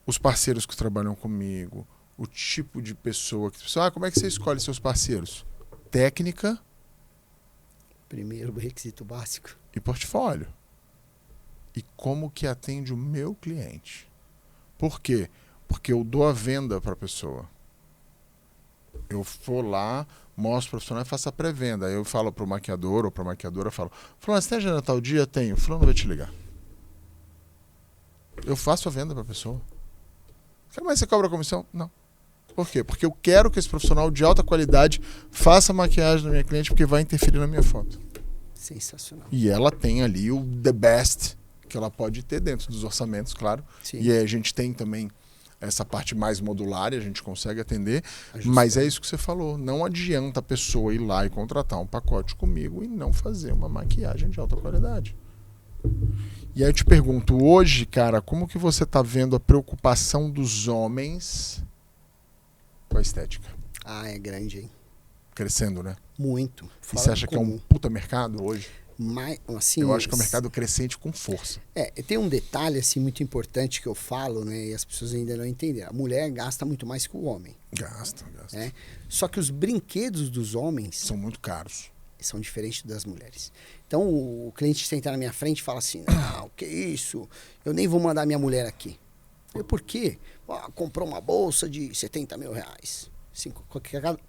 os parceiros que trabalham comigo, o tipo de pessoa que... como é que você escolhe seus parceiros? Técnica. Primeiro requisito básico. E portfólio. E como que atende o meu cliente. Por quê? Porque eu dou a venda para a pessoa. Eu vou lá, mostro o profissional e faço a pré-venda. Aí eu falo para o maquiador ou para a maquiadora, falo, Fulano, você tem agenda tal dia? Tenho. Fulano vai te ligar. Eu faço a venda para a pessoa. Mas você cobra a comissão? Não. Por quê? Porque eu quero que esse profissional de alta qualidade faça a maquiagem da minha cliente, porque vai interferir na minha foto. Sensacional. E ela tem ali o the best que ela pode ter dentro dos orçamentos, claro. Sim. E aí a gente tem também essa parte mais modular e a gente consegue atender. Mas é isso que você falou. Não adianta a pessoa ir lá e contratar um pacote comigo e não fazer uma maquiagem de alta qualidade. E aí eu te pergunto, hoje, cara, como que você tá vendo a preocupação dos homens com a estética? Ah, é grande, hein? Crescendo, né? Muito. E você acha que é um puta mercado hoje? Mas, assim, eu acho que é um mercado crescente com força. Tem um detalhe assim, muito importante que eu falo, né? E as pessoas ainda não entenderam. A mulher gasta muito mais que o homem. Gasta. Né? Só que os brinquedos dos homens... são muito caros. São diferentes das mulheres. Então, o cliente senta na minha frente e fala assim, não, que isso? Eu nem vou mandar minha mulher aqui. Eu, por quê? Comprou uma bolsa de 70 mil reais.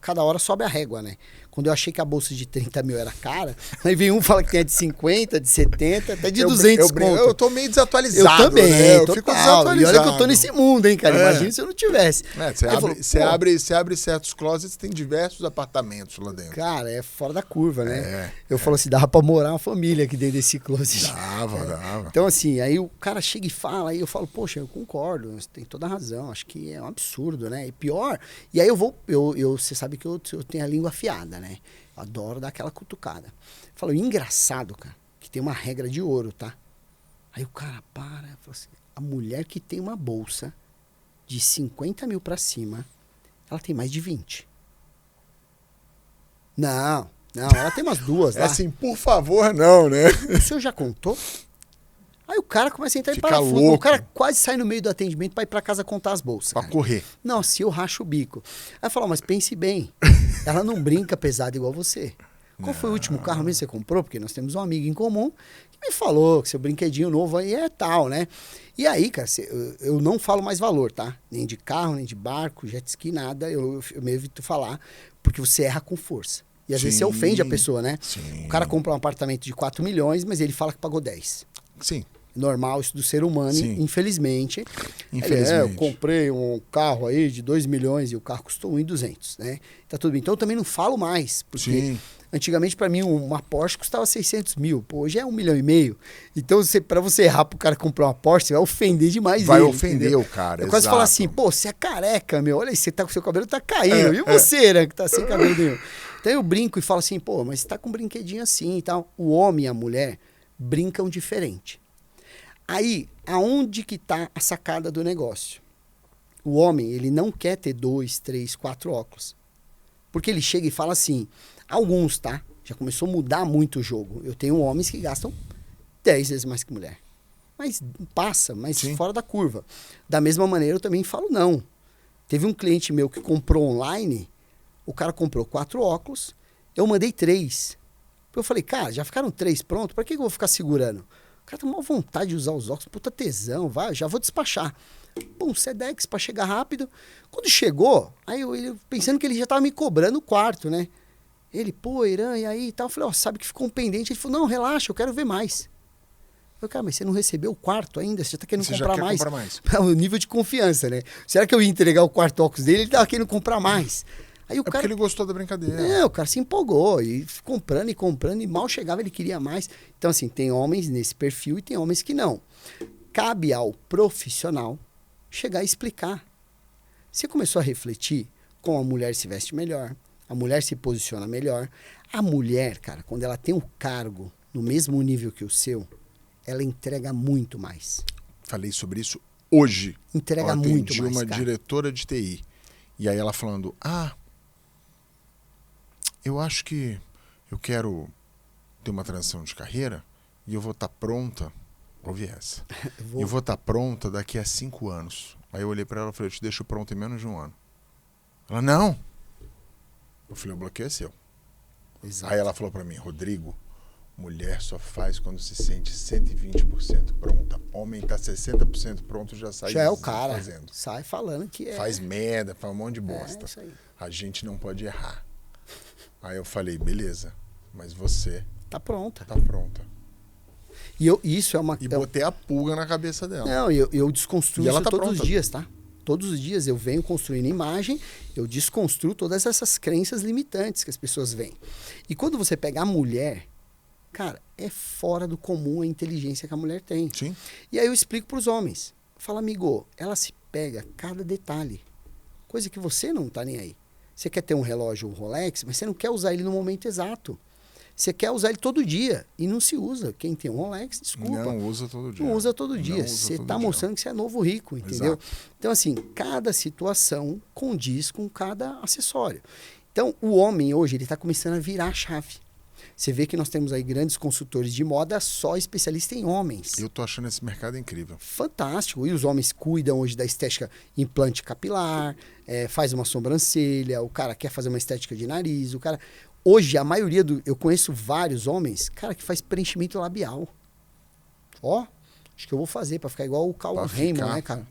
Cada hora sobe a régua, né? Quando eu achei que a bolsa de 30 mil era cara, aí vem um fala que tem de 50, de 70, até de 200 conto. Eu tô meio desatualizado, eu também, né? Eu total. fico desatualizado. E olha que eu tô nesse mundo, hein, cara? Imagina se eu não tivesse. Você abre certos closets, tem diversos apartamentos lá dentro. Cara, é fora da curva, né? Eu falo assim, dava pra morar uma família aqui dentro desse closet. Dava. Então, assim, aí o cara chega e fala, aí eu falo, poxa, eu concordo, você tem toda a razão, acho que é um absurdo, né? E pior, e aí você sabe que eu tenho a língua afiada, né? Eu adoro dar aquela cutucada. Falo, engraçado, cara, que tem uma regra de ouro, tá? Aí o cara para, fala assim, a mulher que tem uma bolsa de 50 mil pra cima, ela tem mais de 20. Não, ela tem umas duas lá. É assim, por favor, não, né? O senhor já contou? Aí o cara começa a entrar em Fica parafuso. louco. O cara quase sai no meio do atendimento pra ir pra casa contar as bolsas. Pra correr. Nossa, eu racho o bico. Aí falou, mas pense bem, ela não brinca pesado igual você. Qual foi o último carro mesmo que você comprou? Porque nós temos um amigo em comum que me falou que seu brinquedinho novo aí é tal, né? E aí, cara, eu não falo mais valor, tá? Nem de carro, nem de barco, jet ski, nada. Eu me evito falar, porque você erra com força. E às vezes você ofende a pessoa, né? Sim. O cara compra um apartamento de 4 milhões, mas ele fala que pagou 10. Sim. Normal isso do ser humano, Sim. infelizmente. Eu comprei um carro aí de 2 milhões e o carro custou 1.200, né? Tá tudo bem. Então eu também não falo mais, porque antigamente para mim uma Porsche custava 600 mil, pô, hoje é 1,5 milhão. Então para você errar pro cara comprar uma Porsche, você vai ofender demais vai ele. Vai ofender entendeu? o cara, eu quase falo assim, pô, você é careca, meu, olha aí, você tá com seu cabelo tá caindo, e você, né, que tá sem cabelo nenhum. Então eu brinco e falo assim, pô, mas você tá com um brinquedinho assim e tal. O homem e a mulher brincam diferente. Aí, aonde que tá a sacada do negócio? O homem, ele não quer ter 2, 3, 4 óculos. Porque ele chega e fala assim, alguns, tá? Já começou a mudar muito o jogo. Eu tenho homens que gastam 10 vezes mais que mulher. Mas passa, mas fora da curva. Da mesma maneira, eu também falo não. Teve um cliente meu que comprou online, o cara comprou 4 óculos, eu mandei 3. Eu falei, cara, já ficaram 3 prontos? Pra que eu vou ficar segurando? O cara tem uma vontade de usar os óculos, puta tesão, vai, já vou despachar. Bom, Sedex pra chegar rápido. Quando chegou, aí eu pensando que ele já tava me cobrando o quarto, né? Ele, pô, Irã, e aí e tal. Eu falei, ó, sabe que ficou um pendente? Ele falou, não, relaxa, eu quero ver mais. Eu falei, cara, mas você não recebeu o quarto ainda? Você já tá querendo comprar mais? Comprar mais. O nível de confiança, né? Será que eu ia entregar o quarto óculos dele? Ele tava querendo comprar mais. Aí o cara, porque ele gostou da brincadeira. O cara se empolgou e comprando e mal chegava, ele queria mais. Então, assim, tem homens nesse perfil e tem homens que não. Cabe ao profissional chegar e explicar. Você começou a refletir como a mulher se veste melhor, a mulher se posiciona melhor. A mulher, cara, quando ela tem um cargo no mesmo nível que o seu, ela entrega muito mais. Falei sobre isso hoje. Entrega muito mais, uma cara. diretora de TI. E aí ela falando, eu acho que eu quero ter uma transição de carreira e eu vou estar pronta, ouve essa, eu vou estar pronta daqui a 5 anos. Aí eu olhei para ela e falei, eu te deixo pronta em menos de 1 ano. Ela, não. Eu falei, o bloqueio é seu. Exato. Aí ela falou para mim, Rodrigo, mulher só faz quando se sente 120% pronta. Homem tá 60% pronto, já sai. Já é o cara. Fazendo. Sai falando que é. Faz merda, faz um monte de bosta. Isso aí. A gente não pode errar. Aí eu falei, beleza, mas você tá pronta. Tá pronta. E isso é uma... E botei a pulga na cabeça dela. Não, eu desconstruo isso todos pronta. os dias, tá? Todos os dias eu venho construindo imagem, eu desconstruo todas essas crenças limitantes que as pessoas veem. E quando você pega a mulher, cara, é fora do comum a inteligência que a mulher tem. Sim. E aí eu explico para os homens. Fala, amigo, ela se pega cada detalhe. Coisa que você não tá nem aí. Você quer ter um relógio, um Rolex, mas você não quer usar ele no momento exato. Você quer usar ele todo dia e não se usa. Quem tem um Rolex, desculpa. Não usa todo dia. Não usa todo dia. Você está mostrando que você é novo rico, entendeu? Exato. Então, assim, cada situação condiz com cada acessório. Então, o homem hoje, ele está começando a virar a chave. Você vê que nós temos aí grandes consultores de moda só especialistas em homens. Eu tô achando esse mercado incrível. Fantástico. E os homens cuidam hoje da estética implante capilar, faz uma sobrancelha, o cara quer fazer uma estética de nariz, o cara... Hoje, a maioria eu conheço vários homens, cara, que faz preenchimento labial. Ó, acho que eu vou fazer para ficar igual o Cauã Raymond, né, cara?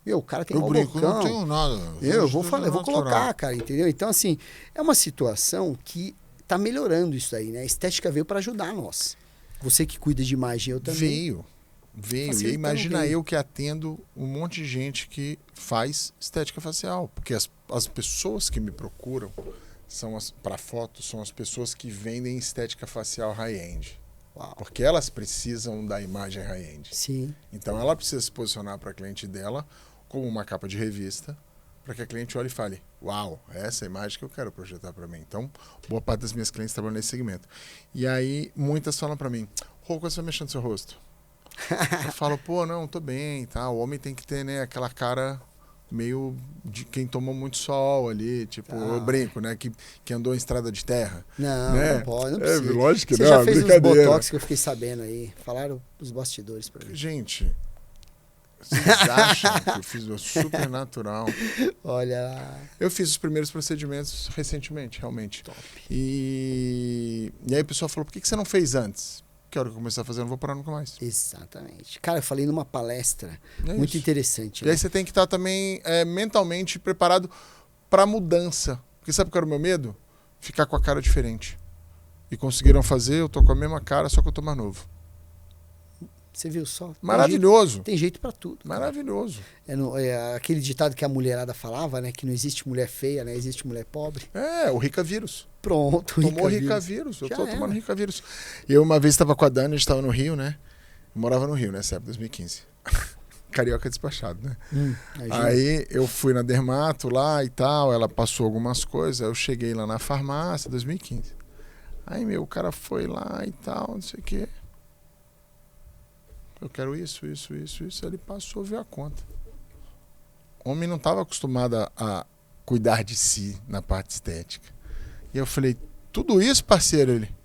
Meu, o cara tem Eu um brinco, bocão. não tenho nada. Eu vou natural. colocar, cara, entendeu? Então, assim, é uma situação que tá melhorando isso aí, né? A estética veio para ajudar nós. Você que cuida de imagem, eu também. Veio. E aí, imagina veio. eu que atendo um monte de gente que faz estética facial. Porque as pessoas que me procuram para foto são as pessoas que vendem estética facial high-end. Uau. Porque elas precisam da imagem high-end. Sim. Então ela precisa se posicionar para a cliente dela como uma capa de revista, para que a cliente olhe e fale: uau, essa é a imagem que eu quero projetar para mim. Então, boa parte das minhas clientes trabalham nesse segmento. E aí, muitas falam para mim: Rô, quando você vai mexer no seu rosto? Eu falo: pô, não, tô bem, tá? O homem tem que ter, né, aquela cara meio de quem tomou muito sol ali, tipo, eu brinco, né, que andou em estrada de terra. Não, né? não pode, não precisa. Lógico que você não, já fez uns brincadeira. botox que eu fiquei sabendo aí. Falaram os bastidores pra mim. Gente, vocês acham que eu fiz o super natural? Olha lá. Eu fiz os primeiros procedimentos recentemente, realmente. Top. E aí o pessoal falou: por que você não fez antes? Que hora que eu começar a fazer, eu não vou parar nunca mais. Exatamente. Cara, eu falei numa palestra É muito isso. interessante. E aí você tem que estar também mentalmente preparado para mudança. Porque sabe qual era o meu medo? Ficar com a cara diferente. E conseguiram fazer, eu tô com a mesma cara, só que eu tô mais novo. Você viu só? Maravilhoso. Tem jeito pra tudo. Maravilhoso. É aquele ditado que a mulherada falava, né? Que não existe mulher feia, né? Existe mulher pobre. É, o Rica Vírus. Pronto. Tomou Rica Vírus. Eu Já tô era. tomando Rica Vírus. Eu uma vez estava com a Dani, a gente tava no Rio, né? Eu morava no Rio nessa época, 2015. Carioca despachado, né? Aí eu fui na Dermato lá e tal, ela passou algumas coisas, aí eu cheguei lá na farmácia, 2015. Aí, o cara foi lá e tal, não sei o quê. Eu quero isso. Ele passou, viu a conta. O homem não estava acostumado a cuidar de si na parte estética. E eu falei: tudo isso, parceiro? Ele: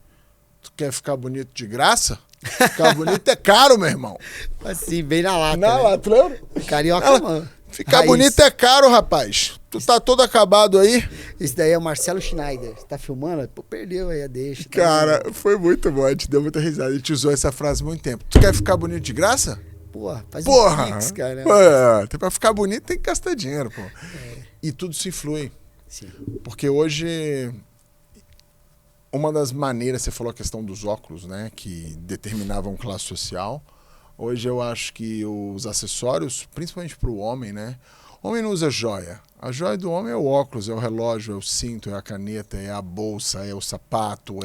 tu quer ficar bonito de graça? Ficar bonito é caro, meu irmão. Assim, bem na lata. Na né? lata, lembra? Carioca, mano. Ficar bonito é caro, rapaz. Tu tá todo acabado aí. Esse daí é o Marcelo Schneider. Tá filmando? Pô, perdeu aí a deixa. Tá Cara, vendo? foi muito bom. A gente deu muita risada. A gente usou essa frase há muito tempo. Tu quer ficar bonito de graça? Porra, faz Porra! um pix, cara. Pra ficar bonito tem que gastar dinheiro, pô. E tudo se influi. Sim. Porque hoje, uma das maneiras, você falou a questão dos óculos, né? Que determinavam classe social. Hoje eu acho que os acessórios, principalmente pro homem, né? O homem não usa joia. A joia do homem é o óculos, é o relógio, é o cinto, é a caneta, é a bolsa, é o sapato,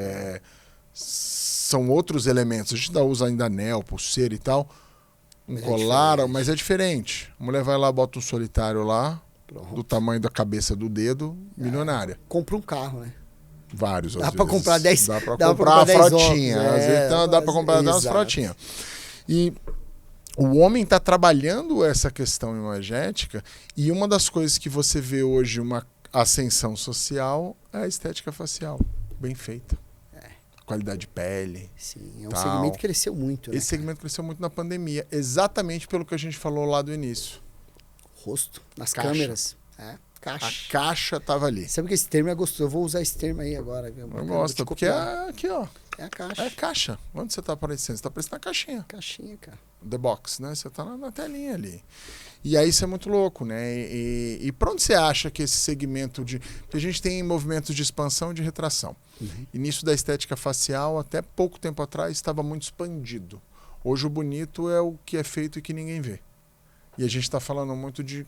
são outros elementos. A gente ainda usa ainda anel, pulseira e tal, um colar, mas é diferente. A mulher vai lá, bota um solitário lá, Pronto. do tamanho da cabeça do dedo, milionária. Compra um carro, né? Vários, Dá às pra vezes. comprar 10. Dá pra dá comprar pra uma 10 frotinha. óculos, Às vezes dá pra comprar até umas exato. frotinhas. E o homem está trabalhando essa questão imagética, e uma das coisas que você vê hoje uma ascensão social é a estética facial, bem feita. Qualidade de pele. Sim, é um tal. segmento que cresceu muito, né? Esse segmento cresceu muito na pandemia, exatamente pelo que a gente falou lá do início. Rosto, nas Caixa. câmeras. A caixa tava ali. Sabe que esse termo é gostoso? Eu vou usar esse termo aí agora. Viu? Eu gosto, porque aqui, ó. É a caixa. É caixa. Onde você tá aparecendo? Você tá aparecendo na caixinha. Caixinha, cara. The box, né? Você tá na telinha ali. E aí isso é muito louco, né? E pra onde você acha que esse segmento de... Porque a gente tem movimentos de expansão e de retração. E nisso da estética facial, até pouco tempo atrás, estava muito expandido. Hoje o bonito é o que é feito e que ninguém vê. E a gente está falando muito de...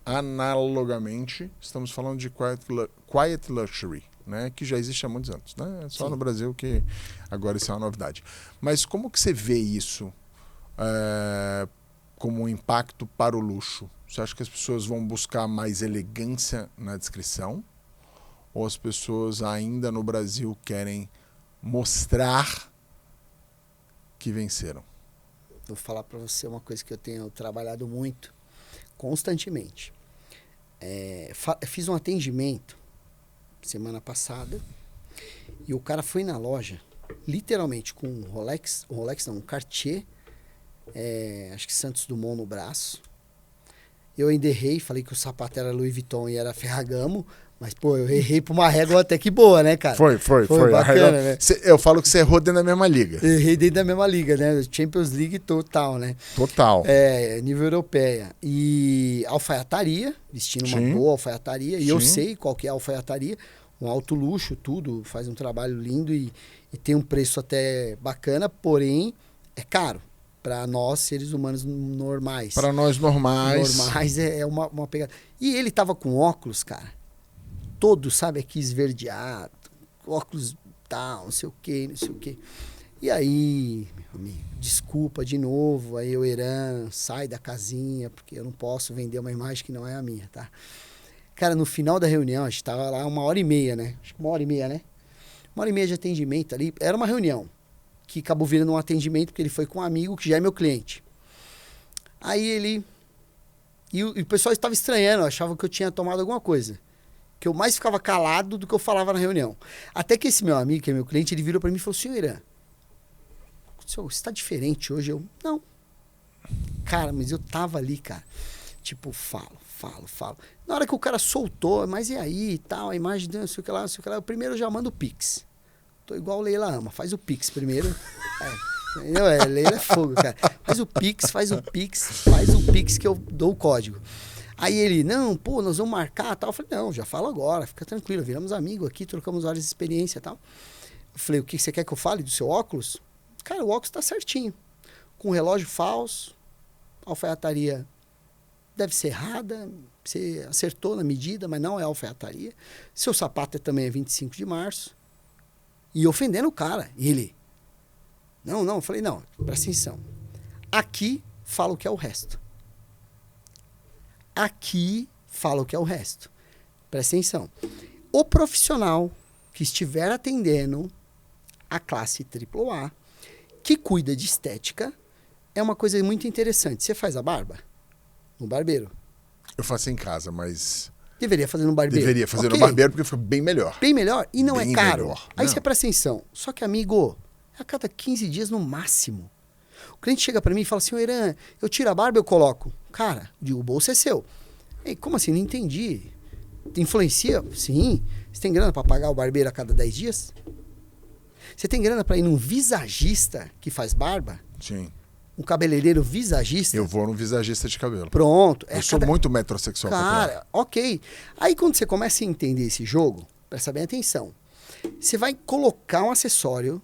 Analogamente, estamos falando de quiet luxury, né? Que já existe há muitos anos, né? Só Sim. no Brasil que agora isso é uma novidade. Mas como que você vê isso como um impacto para o luxo? Você acha que as pessoas vão buscar mais elegância na descrição? Ou as pessoas ainda no Brasil querem mostrar que venceram? Vou falar para você uma coisa que eu tenho trabalhado muito, constantemente. Fiz um atendimento semana passada e o cara foi na loja, literalmente com um Cartier, acho que Santos Dumont no braço. Eu enderrei, falei que o sapato era Louis Vuitton e era Ferragamo, Mas, pô, eu errei pra uma régua até que boa, né, cara? Foi. Bacana, né? Eu falo que você errou dentro da mesma liga. Eu errei dentro da mesma liga, né? Champions League total, né? Total. Nível europeia. E alfaiataria, vestindo uma Sim. boa alfaiataria. E eu Sim. sei qual que é a alfaiataria. Um alto luxo, tudo. Faz um trabalho lindo e tem um preço até bacana, porém é caro. Para nós, seres humanos normais. Para nós normais. Normais é uma pegada. E ele tava com óculos, cara. Todo, sabe, aqui esverdeado. Óculos tal, não sei o quê. E aí, meu amigo, desculpa de novo. Aí o Eran sai da casinha, porque eu não posso vender uma imagem que não é a minha, tá? Cara, no final da reunião, a gente tava lá 1h30, né? Acho que 1h30, né? 1h30 de atendimento ali. Era uma reunião que acabou virando um atendimento, porque ele foi com um amigo que já é meu cliente. Aí ele... E o pessoal estava estranhando, achava que eu tinha tomado alguma coisa. Que eu mais ficava calado do que eu falava na reunião. Até que esse meu amigo, que é meu cliente, ele virou para mim e falou: senhor Irã, você está diferente hoje? Eu, não. Cara, mas eu tava ali, cara. Tipo, falo. Na hora que o cara soltou, mas e aí e tal, a imagem, não sei o que lá. Eu primeiro já mando o Pix. Tô igual o Leila ama, faz o Pix primeiro. Leila é fogo, cara. Faz o Pix que eu dou o código. Aí ele, não, pô, nós vamos marcar e tal. Eu falei, não, já falo agora, fica tranquilo, viramos amigos aqui, trocamos várias experiências e tal. Eu falei, o que você quer que eu fale do seu óculos? Cara, o óculos tá certinho. Com relógio falso, alfaiataria deve ser errada, você acertou na medida, mas não é alfaiataria. Seu sapato também é 25 de março. E ofendendo o cara. E ele, não, eu falei, não, presta atenção. Aqui fala o que é o resto. Presta atenção. O profissional que estiver atendendo a classe AAA, que cuida de estética, é uma coisa muito interessante. Você faz a barba? No barbeiro? Eu faço em casa, mas... Deveria fazer no barbeiro. Deveria fazer no barbeiro porque fica bem melhor. Bem melhor e não bem é caro. Melhor. Aí não. você presta atenção. Só que, amigo, a cada 15 dias no máximo. O cliente chega pra mim e fala assim, Irã, eu tiro a barba e eu coloco. Cara, o bolso é seu. Ei, como assim? Não entendi. Influencia? Sim. Você tem grana pra pagar o barbeiro a cada 10 dias? Você tem grana pra ir num visagista que faz barba? Sim. Um cabeleireiro visagista? Eu vou num visagista de cabelo. Pronto. Eu sou muito metrosexual. Cara, ok. Aí quando você começa a entender esse jogo, presta bem atenção. Você vai colocar um acessório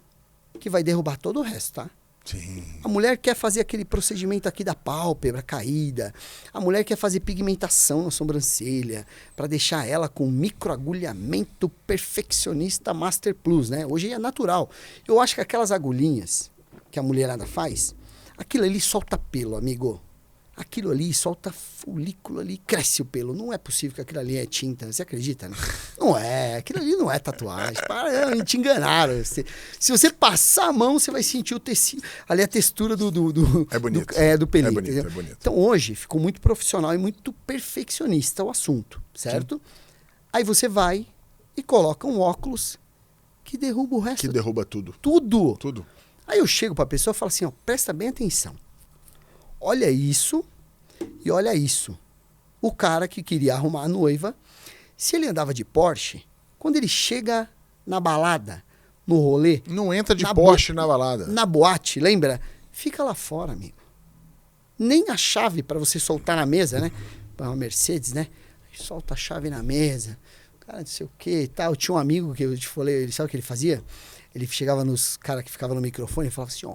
que vai derrubar todo o resto, tá? Sim. A mulher quer fazer aquele procedimento aqui da pálpebra caída. A mulher quer fazer pigmentação na sobrancelha para deixar ela com microagulhamento perfeccionista Master Plus, né? Hoje é natural. Eu acho que aquelas agulhinhas que a mulherada faz, aquilo ali solta pelo, amigo. Aquilo ali solta folículo ali, cresce o pelo. Não é possível que aquilo ali é tinta. Você acredita, né? Não é. Aquilo ali não é tatuagem. Para, te enganaram. Se você passar a mão, você vai sentir o tecido. Ali a textura do É bonito. do pelinho. É bonito, entendeu? é bonito. Então hoje ficou muito profissional e muito perfeccionista o assunto, certo? Sim. Aí você vai e coloca um óculos que derruba o resto. Que derruba tudo. Tudo. Aí eu chego pra pessoa e falo assim, ó, presta bem atenção. Olha isso e olha isso. O cara que queria arrumar a noiva, se ele andava de Porsche, quando ele chega na balada, no rolê... Não entra de Porsche na balada. Na boate, lembra? Fica lá fora, amigo. Nem a chave para você soltar na mesa, né? Uma Mercedes, né? Solta a chave na mesa. Cara, não sei o que e tal. Tinha um amigo que eu te falei, ele sabe o que ele fazia? Ele chegava nos caras que ficavam no microfone e falava assim, ó...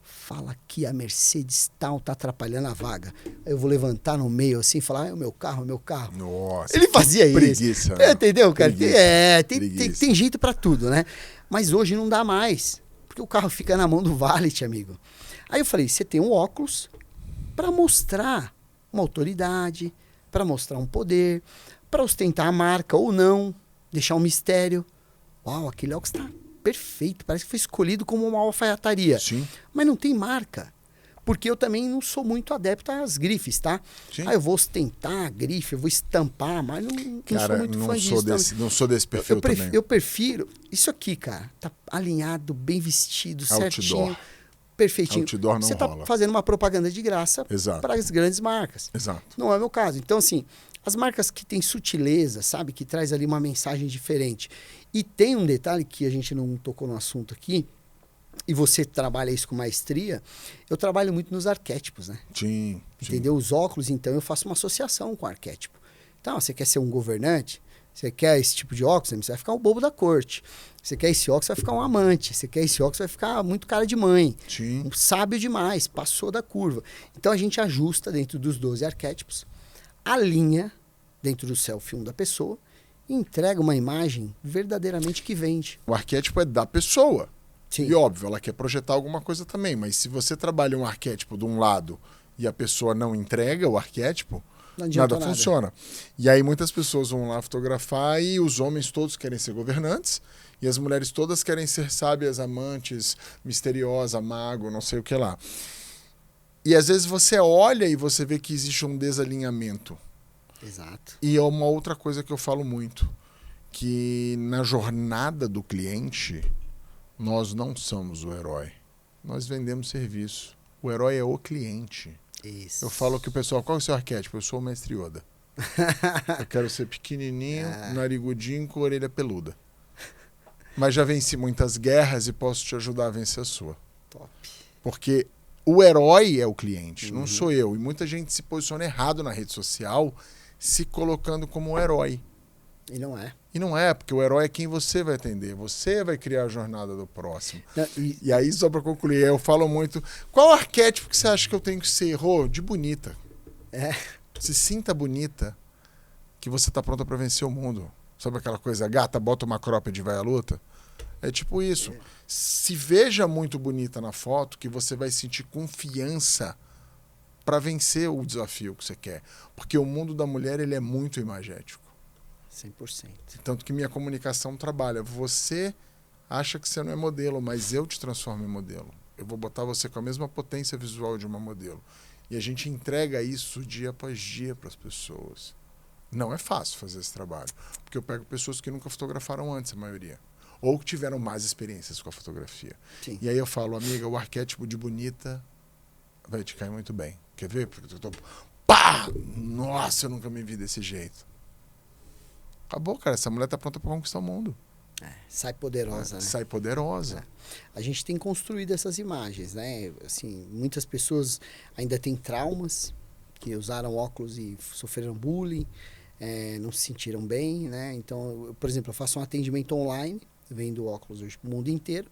Fala que a Mercedes tal tá atrapalhando a vaga. Aí eu vou levantar no meio assim e falar, é o meu carro, é o meu carro. Nossa, ele fazia isso. Preguiça. Né? Entendeu, cara? Preguiça. Tem jeito pra tudo, né? Mas hoje não dá mais. Porque o carro fica na mão do valet, amigo. Aí eu falei, você tem um óculos pra mostrar uma autoridade, pra mostrar um poder, pra ostentar a marca ou não, deixar um mistério. Uau, aquele óculos tá... perfeito, parece que foi escolhido como uma alfaiataria. Sim. Mas não tem marca. Porque eu também não sou muito adepto às grifes, tá? Sim. Eu vou ostentar a grife, eu vou estampar, mas não sou muito fã disso. Não sou desse perfil também. Eu prefiro... Isso aqui, cara, tá alinhado, bem vestido, Outdoor. certinho. perfeitinho. Outdoor não você rola. tá fazendo uma propaganda de graça Exato. para as grandes marcas. Exato. Não é o meu caso. Então, assim, as marcas que têm sutileza, sabe? Que traz ali uma mensagem diferente. E tem um detalhe que a gente não tocou no assunto aqui, e você trabalha isso com maestria, eu trabalho muito nos arquétipos, né? Sim. Entendeu? Os óculos, então, eu faço uma associação com o arquétipo. Então, você quer ser um governante? Você quer esse tipo de óculos? Você vai ficar o bobo da corte. Você quer esse óculos, você vai ficar um amante. Você quer esse óculos, você vai ficar muito cara de mãe. Sim. Um sábio demais, passou da curva. Então, a gente ajusta dentro dos 12 arquétipos, alinha dentro do selfie 1 da pessoa e entrega uma imagem verdadeiramente que vende. O arquétipo é da pessoa. Sim. E óbvio, ela quer projetar alguma coisa também. Mas se você trabalha um arquétipo de um lado e a pessoa não entrega o arquétipo, Não adianta nada funciona. E aí muitas pessoas vão lá fotografar e os homens todos querem ser governantes e as mulheres todas querem ser sábias, amantes, misteriosa, mago, não sei o que lá. E às vezes você olha e você vê que existe um desalinhamento. Exato. E é uma outra coisa que eu falo muito, que na jornada do cliente, nós não somos o herói. Nós vendemos serviço. O herói é o cliente. Isso. Eu falo que o pessoal, qual é o seu arquétipo? Eu sou o mestre Yoda. Eu quero ser pequenininho, narigudinho com orelha peluda. Mas já venci muitas guerras e posso te ajudar a vencer a sua. Top. Porque o herói é o cliente, não sou eu. E muita gente se posiciona errado na rede social, se colocando como um herói. E não é. E não é, porque o herói é quem você vai atender. Você vai criar a jornada do próximo. Não, E aí, só para concluir, eu falo muito... Qual arquétipo que você acha que eu tenho que ser? Rô, de bonita. É. Se sinta bonita, que você tá pronta para vencer o mundo. Sabe aquela coisa, gata, bota uma cropped e vai à luta? É tipo isso. Se veja muito bonita na foto, que você vai sentir confiança para vencer o desafio que você quer. Porque o mundo da mulher, ele é muito imagético. 100%. Tanto que minha comunicação trabalha. Você acha que você não é modelo, mas eu te transformo em modelo. Eu vou botar você com a mesma potência visual de uma modelo. E a gente entrega isso dia após dia para as pessoas. Não é fácil fazer esse trabalho. Porque eu pego pessoas que nunca fotografaram antes, a maioria. Ou que tiveram mais experiências com a fotografia. Sim. E aí eu falo, amiga, o arquétipo de bonita vai te cair muito bem. Quer ver? Porque eu tô... Pá! Nossa, eu nunca me vi desse jeito. Acabou, cara. Essa mulher tá pronta para conquistar o mundo. Sai poderosa, né? Sai poderosa. A gente tem construído essas imagens, né? Assim, muitas pessoas ainda têm traumas, que usaram óculos e sofreram bullying, não se sentiram bem, né? Então, por exemplo, eu faço um atendimento online, vendo óculos hoje pro mundo inteiro,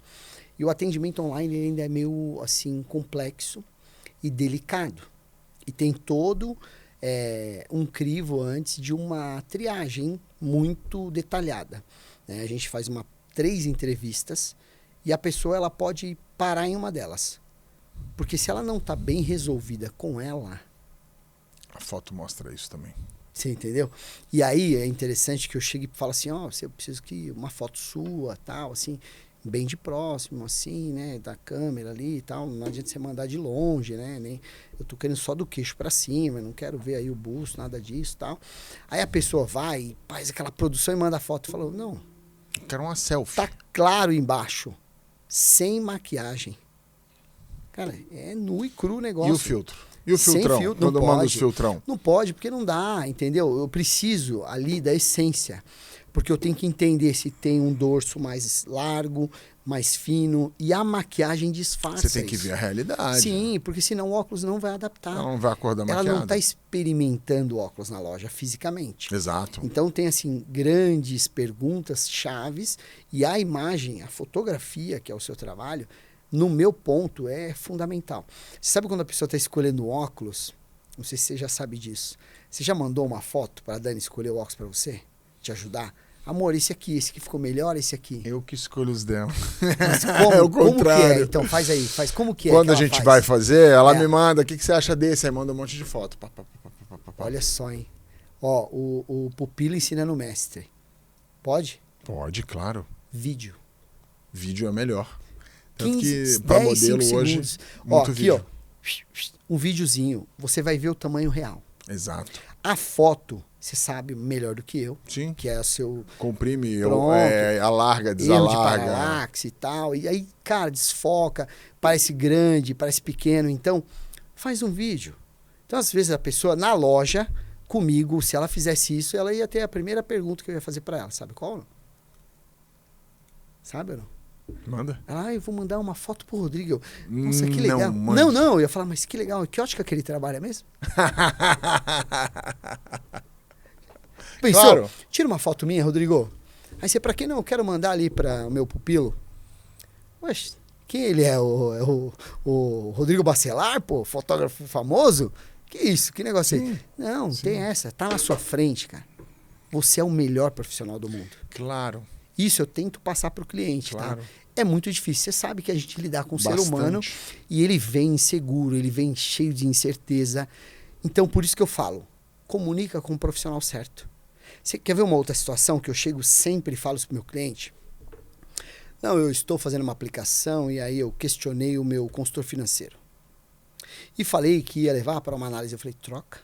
e o atendimento online ele ainda é meio, assim, complexo e delicado. E tem todo um crivo antes de uma triagem muito detalhada. A gente faz 3 entrevistas e a pessoa ela pode parar em uma delas. Porque se ela não está bem resolvida com ela... A foto mostra isso também. Você entendeu? E aí é interessante que eu chegue e falo assim, ó, eu preciso que uma foto sua, tal, assim, bem de próximo, assim, né, da câmera ali e tal. Não adianta você mandar de longe, né? Nem, eu tô querendo só do queixo para cima, não quero ver aí o busto, nada disso, tal. Aí a pessoa vai e faz aquela produção e manda a foto. Falou, não... Eu quero uma selfie. Tá claro embaixo. Sem maquiagem. Cara, é nu e cru o negócio. E o filtro? E o Sem filtrão? filtro, Quando não eu mando pode. os filtrão? Não pode, porque não dá, entendeu? Eu preciso ali da essência. Porque eu tenho que entender se tem um dorso mais largo, mais fino. E a maquiagem disfarça Você tem que isso. ver a realidade. Sim, porque senão o óculos não vai adaptar. Ela não vai acordar Ela maquiada. não está experimentando o óculos na loja fisicamente. Exato. Então tem assim grandes perguntas chaves e a imagem, a fotografia, que é o seu trabalho, no meu ponto é fundamental. Você sabe quando a pessoa está escolhendo óculos? Não sei se você já sabe disso. Você já mandou uma foto para a Dani escolher o óculos para você? Te ajudar? Amor, esse aqui ficou melhor, esse aqui. Eu que escolho os dela. Mas como, É o como que contrário. é? Então faz aí, faz como que é. Quando que a ela gente faz? vai fazer, ela É. me manda, o que você acha desse? Aí manda um monte de foto. Pá, pá, pá, pá, pá, pá. Olha só, hein? Ó, o pupilo ensinando o mestre. Pode? Pode, claro. Vídeo. Vídeo é melhor. Tanto 15, que para 10, modelo 5 hoje, segundos. muito Ó, aqui, vídeo. ó. Um videozinho. Você vai ver o tamanho real. Exato. A foto, você sabe melhor do que eu, Sim. que é o seu Comprime, Pronto. alarga, erro de desalarga. paralaxe e tal. E aí, cara, desfoca, parece grande, parece pequeno. Então, faz um vídeo. Então, às vezes, a pessoa na loja, comigo, se ela fizesse isso, ela ia ter a primeira pergunta que eu ia fazer pra ela. Sabe qual? Sabe ou não? Manda. Ela, eu vou mandar uma foto pro Rodrigo. Eu, nossa, que Não, legal. mande. Não, eu ia falar, mas que legal. Que ótica que ele trabalha mesmo? Pensou? Claro. Tira uma foto minha, Rodrigo. Aí você, pra quem não, eu quero mandar ali para o meu pupilo. Mas quem ele é? O Rodrigo Bacelar, pô? Fotógrafo famoso? Que isso? Que negócio Sim, aí? Não, sim. tem essa. Tá na sua frente, cara. Você é o melhor profissional do mundo. Claro. Isso eu tento passar pro cliente, Claro. tá? É muito difícil. Você sabe que a gente lidar com o ser Bastante. humano e ele vem inseguro, ele vem cheio de incerteza. Então, por isso que eu falo, comunica com o profissional certo. Você quer ver uma outra situação que eu chego sempre e falo isso pro meu cliente? Não, eu estou fazendo uma aplicação e aí eu questionei o meu consultor financeiro. E falei que ia levar para uma análise. Eu falei, troca.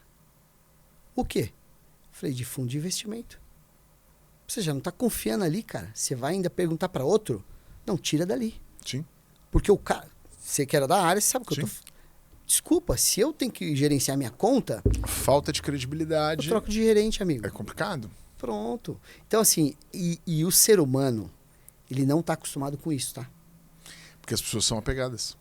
O quê? Eu falei, de fundo de investimento. Você já não está confiando ali, cara. Você vai ainda perguntar para outro? Não, tira dali. Sim. Porque o cara, você que era da área, você sabe o que eu Sim. tô... Desculpa, se eu tenho que gerenciar minha conta, Falta de eu credibilidade. troco de gerente, amigo. É complicado. Pronto. Então, assim, e o ser humano, ele não está acostumado com isso, tá? Porque as pessoas são apegadas.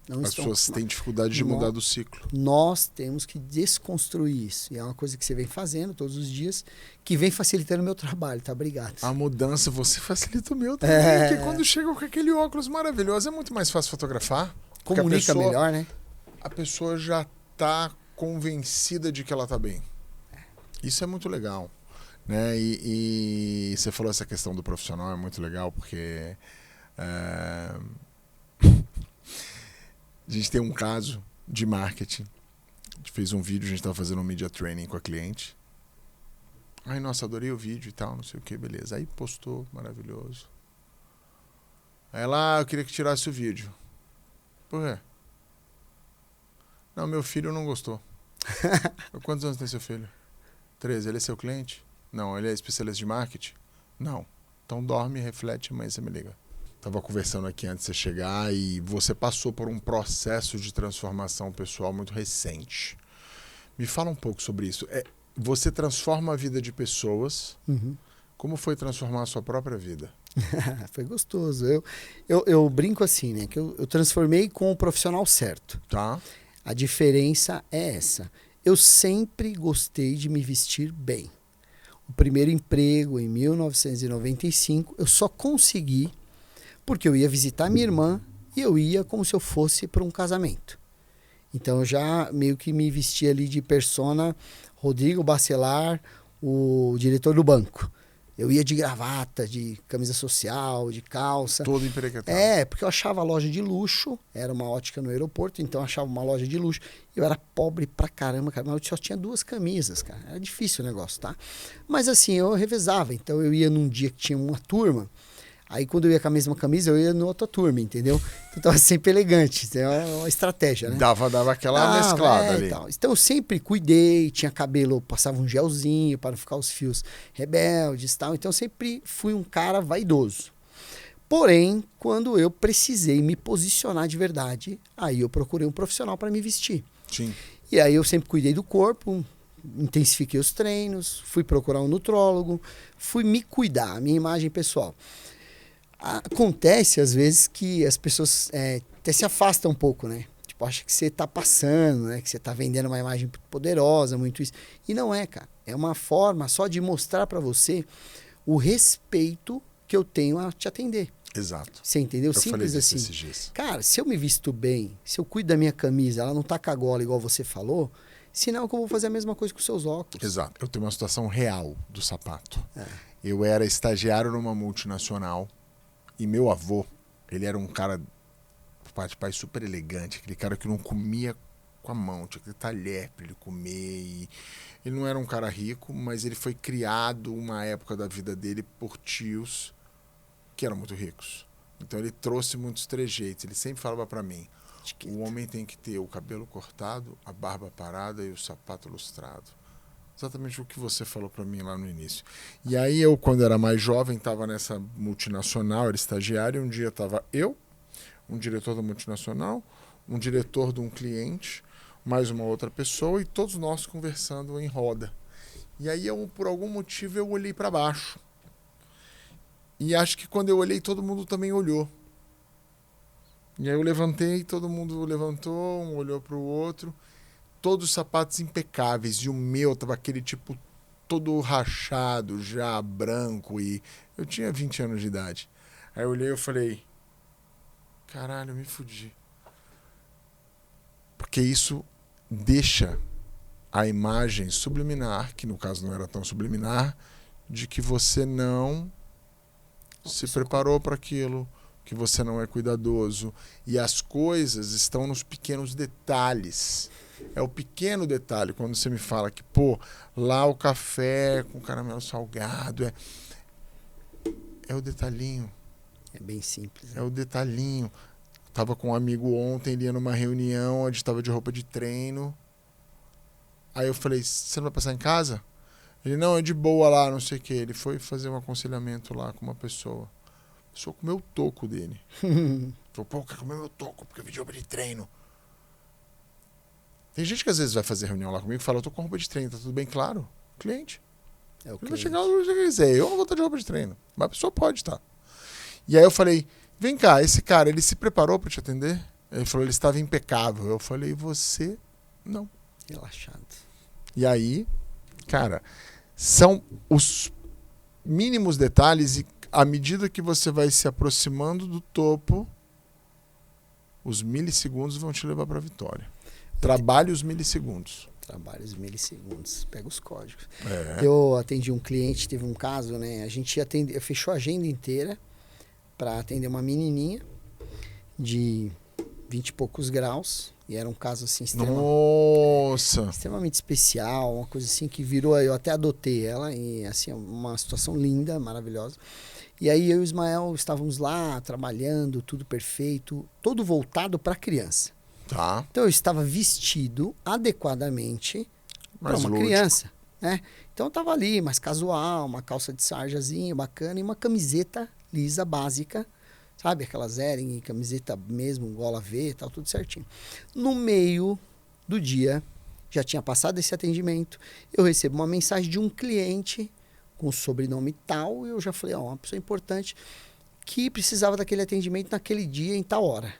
Não As estão pessoas têm acostumados. dificuldade de mudar do ciclo. Nós temos que desconstruir isso. E é uma coisa que você vem fazendo todos os dias, que vem facilitando o meu trabalho, tá? Obrigado. A mudança, você facilita o meu também. Porque quando chega com aquele óculos maravilhoso, é muito mais fácil fotografar. Porque Comunica melhor, né? A pessoa já está convencida de que ela está bem. Isso é muito legal. Né? E você falou essa questão do profissional, é muito legal, porque a gente tem um caso de marketing. A gente fez um vídeo, a gente estava fazendo um media training com a cliente. Ai, nossa, adorei o vídeo e tal, não sei o que, beleza. Aí postou, maravilhoso. Aí ela, eu queria que tirasse o vídeo. Por quê? Não, meu filho não gostou. Quantos anos tem seu filho? 13. Ele é seu cliente? Não. Ele é especialista de marketing? Não. Então dorme, reflete, amanhã você me liga. Tava conversando aqui antes de você chegar e você passou por um processo de transformação pessoal muito recente. Me fala um pouco sobre isso. Você transforma a vida de pessoas. Uhum. Como foi transformar a sua própria vida? Foi gostoso. Eu brinco assim, né? Que eu transformei com o profissional certo. Tá. A diferença é essa. Eu sempre gostei de me vestir bem. O primeiro emprego, em 1995, eu só consegui porque eu ia visitar minha irmã e eu ia como se eu fosse para um casamento. Então eu já meio que me vestia ali de persona Rodrigo Bacelar, o diretor do banco. Eu ia de gravata, de camisa social, de calça. Todo empreguetado. Porque eu achava a loja de luxo, era uma ótica no aeroporto, então eu achava uma loja de luxo. Eu era pobre pra caramba, cara, mas eu só tinha 2 camisas, cara. Era difícil o negócio, tá? Mas assim, eu revezava. Então eu ia num dia que tinha uma turma, aí quando eu ia com a mesma camisa, eu ia na outra turma, entendeu? Então tava sempre elegante, é uma estratégia, né? Dava aquela mesclada ali. Então eu sempre cuidei, tinha cabelo, passava um gelzinho para não ficar os fios rebeldes e tal. Então eu sempre fui um cara vaidoso. Porém, quando eu precisei me posicionar de verdade, aí eu procurei um profissional para me vestir. Sim. E aí eu sempre cuidei do corpo, intensifiquei os treinos, fui procurar um nutrólogo, fui me cuidar, a minha imagem pessoal. Acontece, às vezes, que as pessoas até se afastam um pouco, né? Tipo, acha que você está passando, né? Que você está vendendo uma imagem muito poderosa, muito isso. E não é, cara. É uma forma só de mostrar para você o respeito que eu tenho a te atender. Exato. Você entendeu? Eu Simples falei disso assim. esses dias. Cara, se eu me visto bem, se eu cuido da minha camisa, ela não tá cagola igual você falou, sinal que eu vou fazer a mesma coisa com seus óculos. Exato. Eu tenho uma situação real do sapato. Eu era estagiário numa multinacional e meu avô, ele era um cara, pai super elegante, aquele cara que não comia com a mão, tinha que ter talher para ele comer. E ele não era um cara rico, mas ele foi criado uma época da vida dele por tios que eram muito ricos. Então ele trouxe muitos trejeitos. Ele sempre falava para mim, Etiqueta. O homem tem que ter o cabelo cortado, a barba parada e o sapato lustrado. Exatamente o que você falou para mim lá no início. E aí eu, quando era mais jovem, estava nessa multinacional, era estagiário, um dia estava eu, um diretor da multinacional, um diretor de um cliente, mais uma outra pessoa, e todos nós conversando em roda. E aí, por algum motivo, eu olhei para baixo. E acho que quando eu olhei, todo mundo também olhou. E aí eu levantei, todo mundo levantou, um olhou para o outro. Todos os sapatos impecáveis. E o meu tava aquele tipo todo rachado, já branco. E eu tinha 20 anos de idade. Aí eu olhei e falei, caralho, eu me fudi. Porque isso deixa a imagem subliminar, que no caso não era tão subliminar, de que você não se preparou para aquilo, que você não é cuidadoso. E as coisas estão nos pequenos detalhes. É o pequeno detalhe, quando você me fala que, pô, lá o café com caramelo salgado, é o detalhinho. É bem simples. É o detalhinho. Tava com um amigo ontem, ele ia numa reunião, onde estava de roupa de treino. Aí eu falei, você não vai passar em casa? Ele, não, é de boa lá, não sei o que. Ele foi fazer um aconselhamento lá com uma pessoa. A pessoa comeu o toco dele. Falou, pô, quer comer meu toco, porque eu vi de roupa de treino. Tem gente que às vezes vai fazer reunião lá comigo e fala, eu tô com roupa de treino, tá tudo bem? Claro, cliente. É o Ele vai cliente. chegar onde ele quiser. Eu não vou estar de roupa de treino, mas a pessoa pode estar. E aí eu falei, vem cá, esse cara, ele se preparou para te atender? Ele falou, ele estava impecável. Eu falei, você não. Relaxado. E aí, cara, são os mínimos detalhes e à medida que você vai se aproximando do topo, os milissegundos vão te levar para a vitória. Trabalhe os milissegundos. Trabalha os milissegundos, pega os códigos. É. Eu atendi um cliente, teve um caso, né? A gente fechou a agenda inteira para atender uma menininha de 20 e poucos graus. E era um caso assim Nossa! extremamente especial, uma coisa assim que virou. Eu até adotei ela, e assim, uma situação linda, maravilhosa. E aí eu e o Ismael estávamos lá trabalhando, tudo perfeito, todo voltado para a criança. Tá. Então eu estava vestido adequadamente para Mais uma lúdico. criança, né? Então eu estava ali, mais casual, uma calça de sarjazinha bacana e uma camiseta lisa básica, sabe? Aquelas Ering, camiseta mesmo, gola V, tal, tudo certinho. No meio do dia, já tinha passado esse atendimento, eu recebo uma mensagem de um cliente com sobrenome tal, e eu já falei, ó, uma pessoa importante que precisava daquele atendimento naquele dia, em tal hora.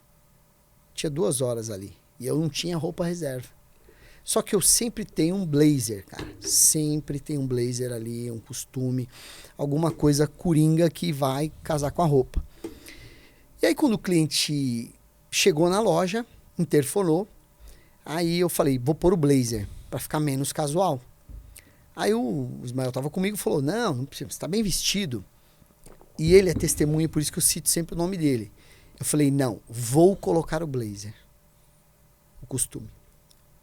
Tinha 2 horas ali. E eu não tinha roupa reserva. Só que eu sempre tenho um blazer, cara. Sempre tem um blazer ali, um costume. Alguma coisa coringa que vai casar com a roupa. E aí quando o cliente chegou na loja, interfonou. Aí eu falei, vou pôr o blazer para ficar menos casual. Aí o Ismael tava comigo e falou, não precisa, você tá bem vestido. E ele é testemunha, por isso que eu cito sempre o nome dele. Eu falei, não, vou colocar o blazer. O costume.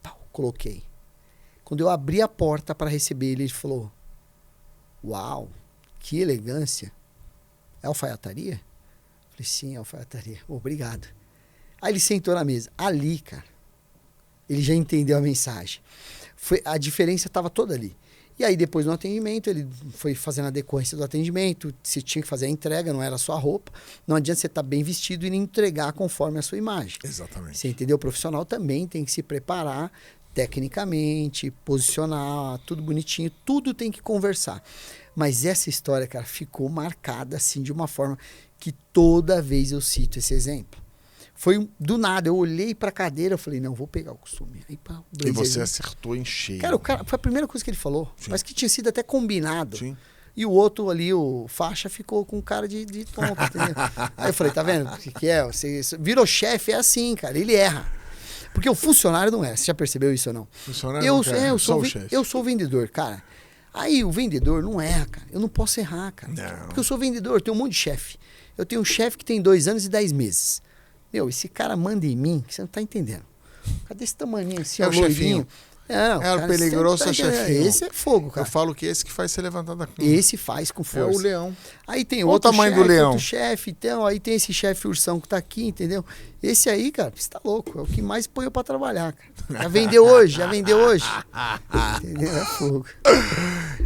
Pau, coloquei. Quando eu abri a porta para receber ele, ele falou, uau, que elegância. É alfaiataria? Eu falei, sim, é alfaiataria. Obrigado. Aí ele sentou na mesa. Ali, cara, ele já entendeu a mensagem. A diferença estava toda ali. E aí, depois no atendimento, ele foi fazendo a decorrência do atendimento. Você tinha que fazer a entrega, não era só a roupa. Não adianta você estar bem vestido e nem entregar conforme a sua imagem. Exatamente. Você entendeu? O profissional também tem que se preparar tecnicamente, posicionar, tudo bonitinho. Tudo tem que conversar. Mas essa história, cara, ficou marcada assim de uma forma que toda vez eu cito esse exemplo. Foi do nada, eu olhei pra cadeira, eu falei, não, vou pegar o costume. Aí, pá, E você acertou em cheio. Cara, o cara, foi a primeira coisa que ele falou. Sim. Parece que tinha sido até combinado. Sim. E o outro ali, o faixa, ficou com cara de tonto, entendeu? Aí eu falei, tá vendo o que é? Você virou chefe, é assim, cara, ele erra. Porque o funcionário não é. Você já percebeu isso ou não? Funcionário Eu, não quer, eu, só sou, o chefe. eu sou vendedor, cara. Aí o vendedor não erra, cara. Eu não posso errar, cara. Não. Porque eu sou vendedor, eu tenho um monte de chefe. Eu tenho um chefe que tem 2 anos e 10 meses. Meu, esse cara manda em mim, que você não tá entendendo. Cadê esse tamaninho assim, É ó, o loirinho? chefinho. Não, É o cara, peligroso, você chefinho. esse é fogo, Eu cara. falo que esse que faz você levantar da cama. Esse faz com É força. o leão. Aí tem Olha o outro tamanho do chefe, leão. outro chefe, então, aí tem esse chefe ursão que tá aqui, entendeu? Esse aí, cara, você tá louco, é o que mais põe eu pra trabalhar, cara. Já vendeu hoje, já vendeu hoje. Entendeu? É fogo.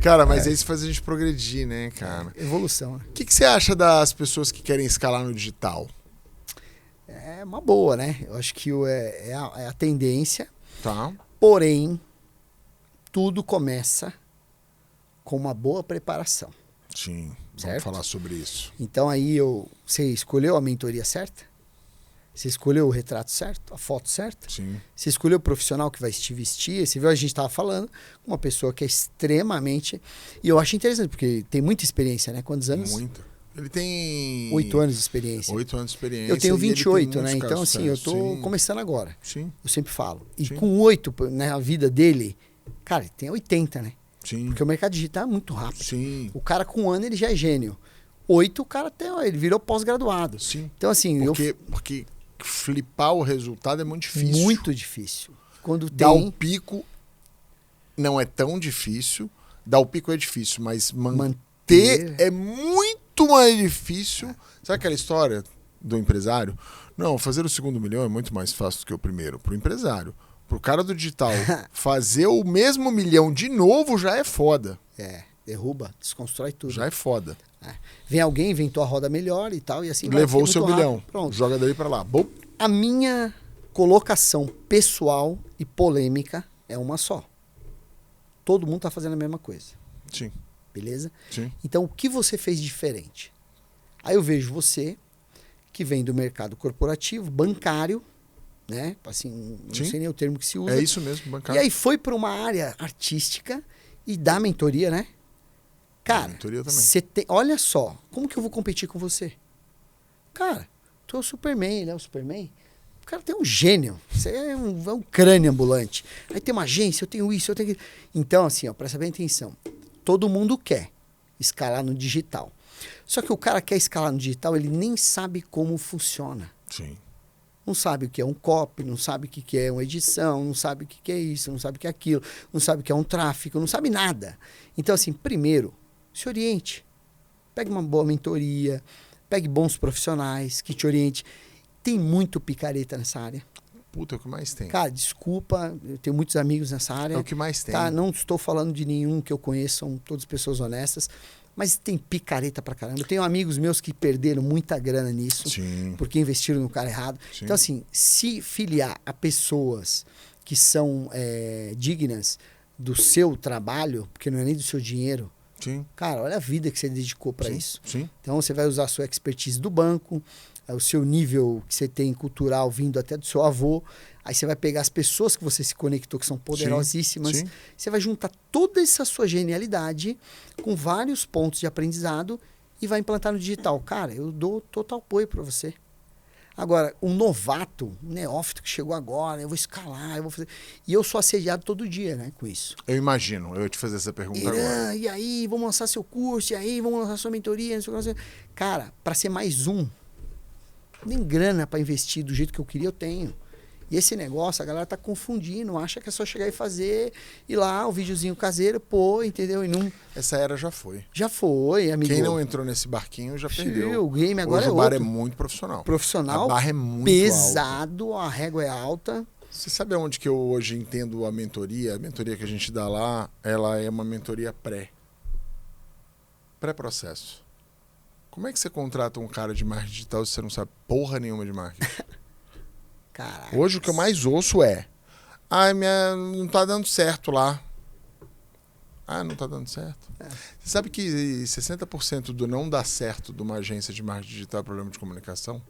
Cara, mas isso faz a gente progredir, né, cara? Evolução, né? O que você acha das pessoas que querem escalar no digital? É uma boa, né? Eu acho que é a tendência, Tá? porém, tudo começa com uma boa preparação. Sim, vamos Certo? falar sobre isso. Então aí você escolheu a mentoria certa? Você escolheu o retrato certo? A foto certa? Sim. Você escolheu o profissional que vai te vestir? Você viu, a gente estava falando com uma pessoa que é extremamente... E eu acho interessante, porque tem muita experiência, né? Quantos anos? Muito. Ele tem... 8 anos de experiência. 8 anos de experiência. Eu tenho e ele tem 28, né? muitos Então, casos assim, eu certos. tô Sim. começando agora. Sim, Eu sempre falo. E Sim. com 8, né, a vida dele, cara, ele tem 80, né? sim, Porque o mercado digital é muito rápido. sim, O cara com 1 ano, ele já é gênio. 8, o cara ele virou pós-graduado. sim. Então, assim, Porque flipar o resultado é muito difícil. muito difícil. Quando Dar tem... o pico não é tão difícil. Dar o pico é difícil, mas manter é muito mais difícil. Sabe aquela história do empresário? Não, fazer o segundo milhão é muito mais fácil do que o primeiro. Pro empresário. Pro cara do digital, fazer o mesmo milhão de novo já é foda. Derruba, desconstrói tudo. Já é foda. Vem alguém, inventou a roda melhor e tal, e assim Levou o vai, seu muito milhão. rápido. Pronto. Joga dali pra lá. Bom. A minha colocação pessoal e polêmica é uma só. Todo mundo tá fazendo a mesma coisa, Sim, beleza? sim. Então, o que você fez diferente? Aí eu vejo você, que vem do mercado corporativo, bancário, né? Assim, não Sim. sei nem o termo que se usa. É isso mesmo, E bancário. aí foi para uma área artística e dá mentoria, né? Cara, mentoria também. você tem, olha só, como que eu vou competir com você? Cara, tu é o Superman, ele é o Superman. O cara tem um gênio, você é um crânio ambulante. Aí tem uma agência, eu tenho isso, eu tenho aquilo. Então, assim, ó, presta bem atenção. Todo mundo quer escalar no digital. Só que o cara quer escalar no digital, ele nem sabe como funciona. Sim. Não sabe o que é um copy, não sabe o que é uma edição, não sabe o que é isso, não sabe o que é aquilo, não sabe o que é um tráfego, não sabe nada. Então, assim, primeiro, se oriente. Pegue uma boa mentoria, pegue bons profissionais que te oriente. Tem muito picareta nessa área. Puta, é o que mais tem. Cara, desculpa, eu tenho muitos amigos nessa área. É o que mais tem. Tá? Não estou falando de nenhum que eu conheço, são todas pessoas honestas. Mas tem picareta pra caramba. Eu tenho amigos meus que perderam muita grana nisso. Sim. Porque investiram no cara errado. Sim. Então, assim, se filiar a pessoas que são dignas do seu trabalho, porque não é nem do seu dinheiro, Sim. cara, olha a vida que você dedicou para Sim. isso. Sim. Então, você vai usar a sua expertise do banco, o seu nível que você tem cultural vindo até do seu avô. Aí você vai pegar as pessoas que você se conectou, que são poderosíssimas. Sim. Você vai juntar toda essa sua genialidade com vários pontos de aprendizado e vai implantar no digital. Cara, eu dou total apoio para você. Agora, um novato, um neófito que chegou agora, eu vou escalar, eu vou fazer... E eu sou assediado todo dia, né, com isso. Eu imagino. Eu ia te fazer essa pergunta agora. E aí, vamos lançar seu curso, e aí, vamos lançar sua mentoria, não sei o que. Cara, para ser mais um, nem grana para investir do jeito que eu queria, eu tenho. E esse negócio, a galera tá confundindo, acha que é só chegar e fazer, ir lá, o videozinho caseiro, pô, entendeu? E não... Essa era já foi. Já foi, amigo. Quem não entrou nesse barquinho já perdeu. O game agora Hoje é o bar outro. é muito profissional. Profissional, A barra é muito pesado, a régua é alta. Você sabe aonde que eu hoje entendo a mentoria? A mentoria que a gente dá lá, ela é uma mentoria pré-processo. Como é que você contrata um cara de marketing digital se você não sabe porra nenhuma de marketing? Caraca. Hoje o que eu mais ouço é: não tá dando certo lá. Não tá dando certo. Você sabe que 60% do não dar certo de uma agência de marketing digital é problema de comunicação?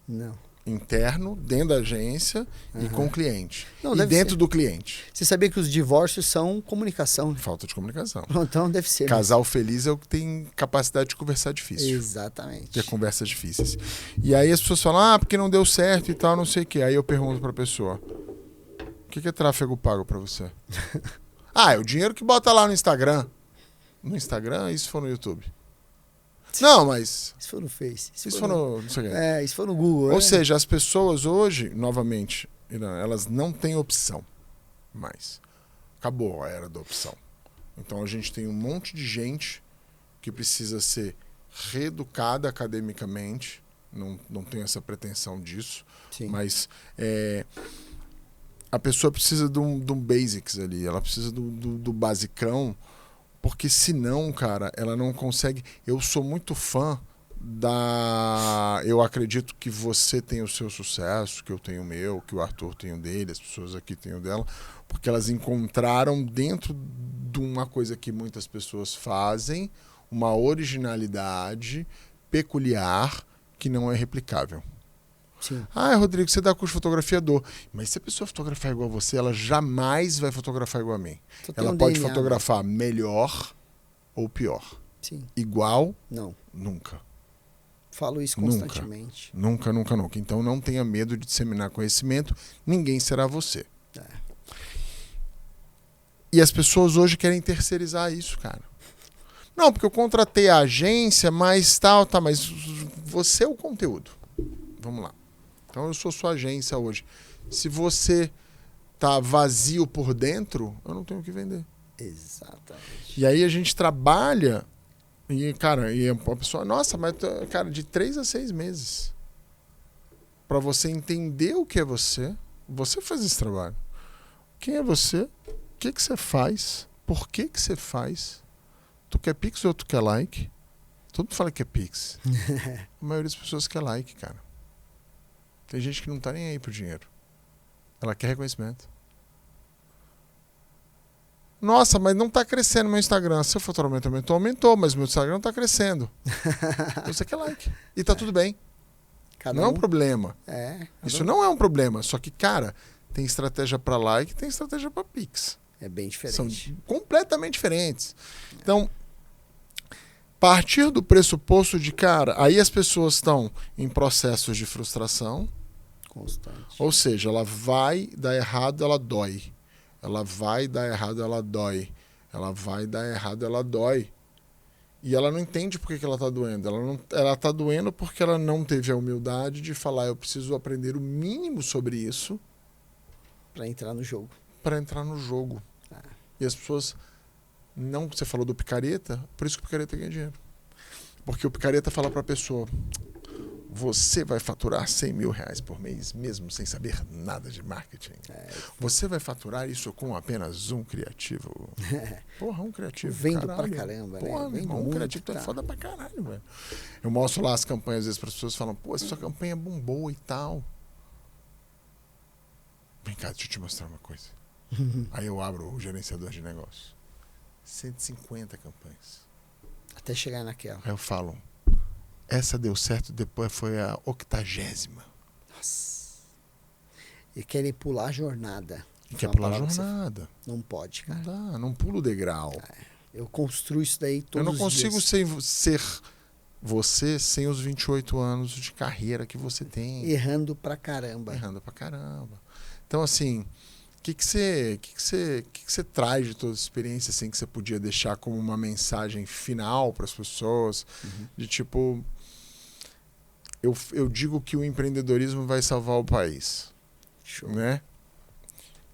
Não. Interno, dentro da agência e com o cliente. Não, e deve dentro ser. do cliente. Você sabia que os divórcios são comunicação, né? Falta de comunicação. Então deve ser. Casal feliz é o que tem capacidade de conversar difícil. Exatamente. Ter conversas difíceis. E aí as pessoas falam, porque não deu certo e tal, não sei o quê. Aí eu pergunto pra pessoa: o que é tráfego pago pra você? É o dinheiro que bota lá no Instagram. No Instagram? E se for no YouTube? Não, mas... Isso foi no Face. Isso for no... Não sei o quê. Isso foi no Google. Ou seja, as pessoas hoje, novamente, elas não têm opção. mais. Acabou a era da opção. Então a gente tem um monte de gente que precisa ser reeducada academicamente, não tenho essa pretensão disso, Sim. mas a pessoa precisa de um basics ali, ela precisa do basicão, porque senão, cara, ela não consegue... Eu sou muito fã eu acredito que você tem o seu sucesso, que eu tenho o meu, que o Arthur tem o dele, as pessoas aqui têm o dela, porque elas encontraram dentro de uma coisa que muitas pessoas fazem, uma originalidade peculiar que não é replicável. Sim. Ah, Rodrigo, você dá curso de fotografia, dou. Mas se a pessoa fotografar igual a você, ela jamais vai fotografar igual a mim. Só tem Ela um pode DNA, fotografar melhor ou pior. Sim. Igual, Não. nunca. Falo isso Nunca. constantemente. Nunca, nunca, nunca. Então não tenha medo de disseminar conhecimento, ninguém será você. É. E as pessoas hoje querem terceirizar isso, cara. Não, porque eu contratei a agência, mas mas você é o conteúdo. Vamos lá. Então eu sou sua agência hoje. Se você tá vazio por dentro, eu não tenho o que vender. Exatamente. E aí a gente trabalha e, cara, e a pessoa, nossa, mas, cara, de 3 a 6 meses para você entender o que é você faz esse trabalho. Quem é você? O que você faz? Por que você faz? Tu quer Pix ou tu quer like? Todo mundo fala que é Pix. A maioria das pessoas quer like, cara. Tem gente que não tá nem aí pro dinheiro. Ela quer reconhecimento. Nossa, mas não tá crescendo meu Instagram. Seu faturamento aumentou, mas meu Instagram não tá crescendo. Você quer like. E tá tudo bem. Não é um problema. Isso não é um problema. Só que, cara, tem estratégia para like e tem estratégia para Pix. É bem diferente. São completamente diferentes. Então, partir do pressuposto de, cara, aí as pessoas estão em processos de frustração. Constante. Ou seja, ela vai dar errado, ela dói. Ela vai dar errado, ela dói. Ela vai dar errado, ela dói. E ela não entende por que ela está doendo. Ela está doendo porque ela não teve a humildade de falar, eu preciso aprender o mínimo sobre isso. Para entrar no jogo. Para entrar no jogo. E as pessoas... Não, você falou do picareta, por isso que o picareta ganha dinheiro. Porque o picareta fala para a pessoa, você vai faturar 100 mil reais por mês, mesmo sem saber nada de marketing. Você vai faturar isso com apenas um criativo. Porra, um criativo. Vendo caralho. Pra caramba, porra, né? Irmão, um criativo é foda pra caralho, velho. Eu mostro lá as campanhas, às vezes, para as pessoas falam, pô, essa sua campanha bombou e tal. Vem cá, deixa eu te mostrar uma coisa. Aí eu abro o gerenciador de negócio. 150 campanhas. Até chegar naquela. Aí eu falo, essa deu certo, depois foi a 80ª. Nossa. E querem pular a jornada. Quer pular a jornada. Não pode, cara. Não dá, não pula o degrau. Eu construo isso daí todos os dias. Eu não consigo ser você sem os 28 anos de carreira que você tem. Errando pra caramba. Errando pra caramba. Então, assim, o que você traz de toda essa experiência assim, que você podia deixar como uma mensagem final para as pessoas? De tipo, eu digo que o empreendedorismo vai salvar o país. Show. Né?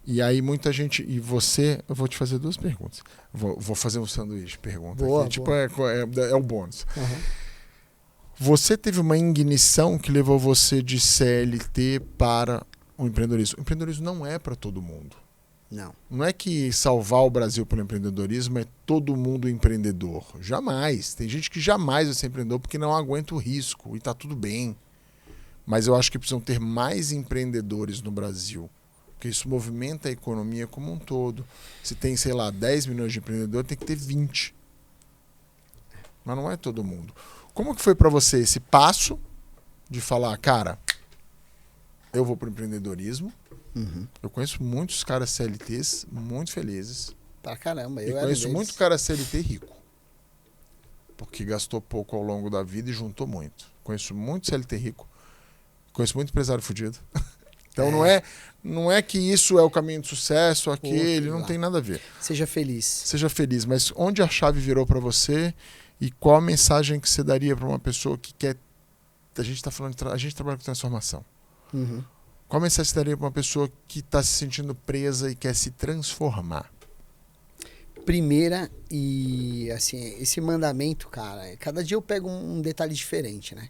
E aí muita gente... E você... Eu vou te fazer 2 perguntas. Vou fazer um sanduíche, pergunta. Boa, aqui. boa. Tipo, é o bônus. Você teve uma ignição que levou você de CLT para o empreendedorismo. O empreendedorismo não é para todo mundo. Não. Não é que salvar o Brasil pelo empreendedorismo é todo mundo empreendedor. Jamais. Tem gente que jamais vai ser empreendedor porque não aguenta o risco. E tá tudo bem. Mas eu acho que precisam ter mais empreendedores no Brasil. Porque isso movimenta a economia como um todo. Se tem, sei lá, 10 milhões de empreendedores, tem que ter 20. Mas não é todo mundo. Como que foi para você esse passo de falar, cara, eu vou pro empreendedorismo. Eu conheço muitos caras CLTs muito felizes. Pra caramba. Eu conheço muito cara CLT rico. Porque gastou pouco ao longo da vida e juntou muito. Conheço muito CLT rico. Conheço muito empresário fudido. Então não é que isso é o caminho de sucesso, aquele, não tem nada a ver. Seja feliz. Seja feliz, mas onde a chave virou para você e qual a mensagem que você daria para uma pessoa que quer... A gente trabalha com transformação. Qual mensagem você daria para uma pessoa que está se sentindo presa e quer se transformar? Primeira, e assim, esse mandamento, cara, cada dia eu pego um detalhe diferente, né?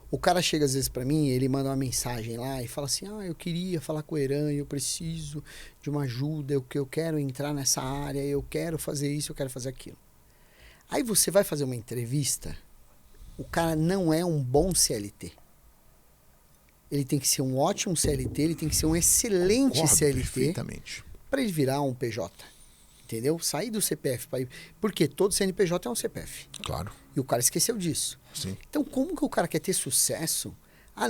O cara chega às vezes pra mim, ele manda uma mensagem lá e fala assim, eu queria falar com o Eran, eu preciso de uma ajuda, eu quero entrar nessa área, eu quero fazer isso, eu quero fazer aquilo. Aí você vai fazer uma entrevista, o cara não é um bom CLT. Ele tem que ser um ótimo CLT, ele tem que ser um excelente Concordo CLT perfeitamente. para ele virar um PJ. Entendeu? Sair do CPF para ir. Porque todo CNPJ é um CPF. Claro. E o cara esqueceu disso. Sim. Então, como que o cara quer ter sucesso?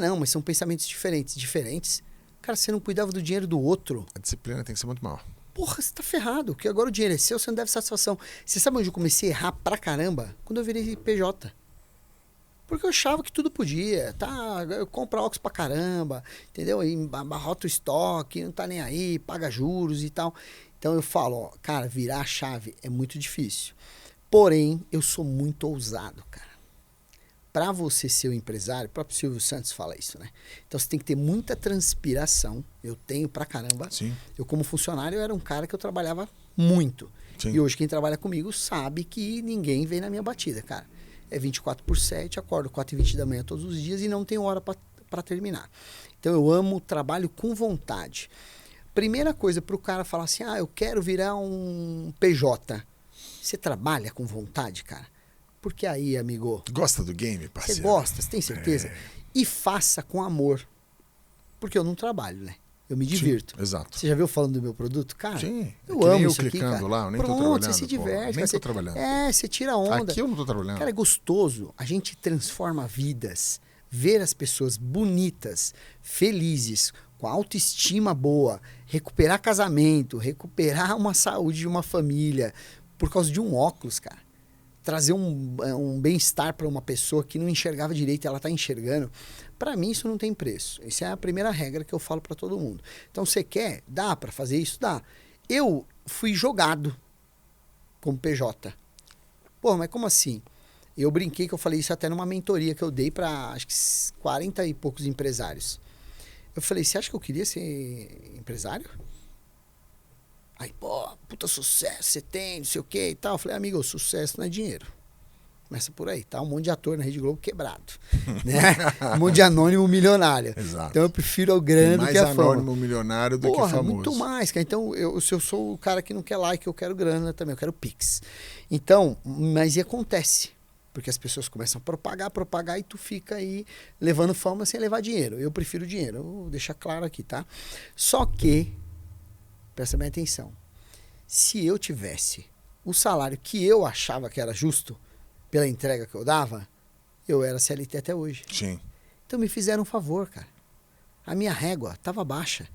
Não, mas são pensamentos diferentes. Diferentes. Cara, você não cuidava do dinheiro do outro. A disciplina tem que ser muito maior. Porra, você tá ferrado. Porque agora o dinheiro é seu, você não deve satisfação. Você sabe onde eu comecei a errar pra caramba? Quando eu virei PJ. Porque eu achava que tudo podia, tá? Eu compro óculos pra caramba, entendeu? E abarrota o estoque, não tá nem aí, paga juros e tal. Então eu falo, cara, virar a chave é muito difícil. Porém, eu sou muito ousado, cara. Pra você ser um empresário, o próprio Silvio Santos fala isso, né? Então você tem que ter muita transpiração. Eu tenho pra caramba. Sim. Eu, como funcionário, eu era um cara que eu trabalhava muito. Sim. E hoje quem trabalha comigo sabe que ninguém vem na minha batida, cara. É 24/7, acordo 4h20 da manhã todos os dias e não tenho hora para terminar. Então eu amo o trabalho com vontade. Primeira coisa para o cara falar assim, eu quero virar um PJ. Você trabalha com vontade, cara? Porque aí, amigo... Gosta do game, parceiro? Você gosta, você tem certeza? E faça com amor. Porque eu não trabalho, né? Eu me divirto. Sim, exato. Você já viu falando do meu produto? Cara, sim, eu amo isso aqui, clicando cara. lá, eu nem Pronto, tô trabalhando. você se diverte. Nem você, tô trabalhando. você tira onda. Aqui eu não tô trabalhando. Cara, é gostoso. A gente transforma vidas. Ver as pessoas bonitas, felizes, com autoestima boa, recuperar casamento, recuperar uma saúde de uma família, por causa de um óculos, cara. Trazer um bem-estar para uma pessoa que não enxergava direito e ela está enxergando. Para mim, isso não tem preço. Essa é a primeira regra que eu falo para todo mundo. Então, você quer? Dá para fazer isso? Dá. Eu fui jogado como PJ. Pô, mas como assim? Eu brinquei que eu falei isso até numa mentoria que eu dei para acho que 40 e poucos empresários. Eu falei, você acha que eu queria ser empresário? Aí, pô, puta sucesso, você tem, não sei o que e tal. Eu falei, amigo, sucesso não é dinheiro. Começa por aí, tá? Um monte de ator na Rede Globo quebrado, né? Um monte de anônimo milionário. Exato. Então eu prefiro o grande do que a fama. Mais anônimo milionário do que famoso. Muito mais, cara. Então se eu sou o cara que não quer like, eu quero grana também, eu quero Pix. Então, mas e acontece. Porque as pessoas começam a propagar e tu fica aí levando fama sem levar dinheiro. Eu prefiro dinheiro, eu vou deixar claro aqui, tá? Só que, presta bem atenção, se eu tivesse o salário que eu achava que era justo pela entrega que eu dava, eu era CLT até hoje. Sim. Então me fizeram um favor, cara. A minha régua estava baixa.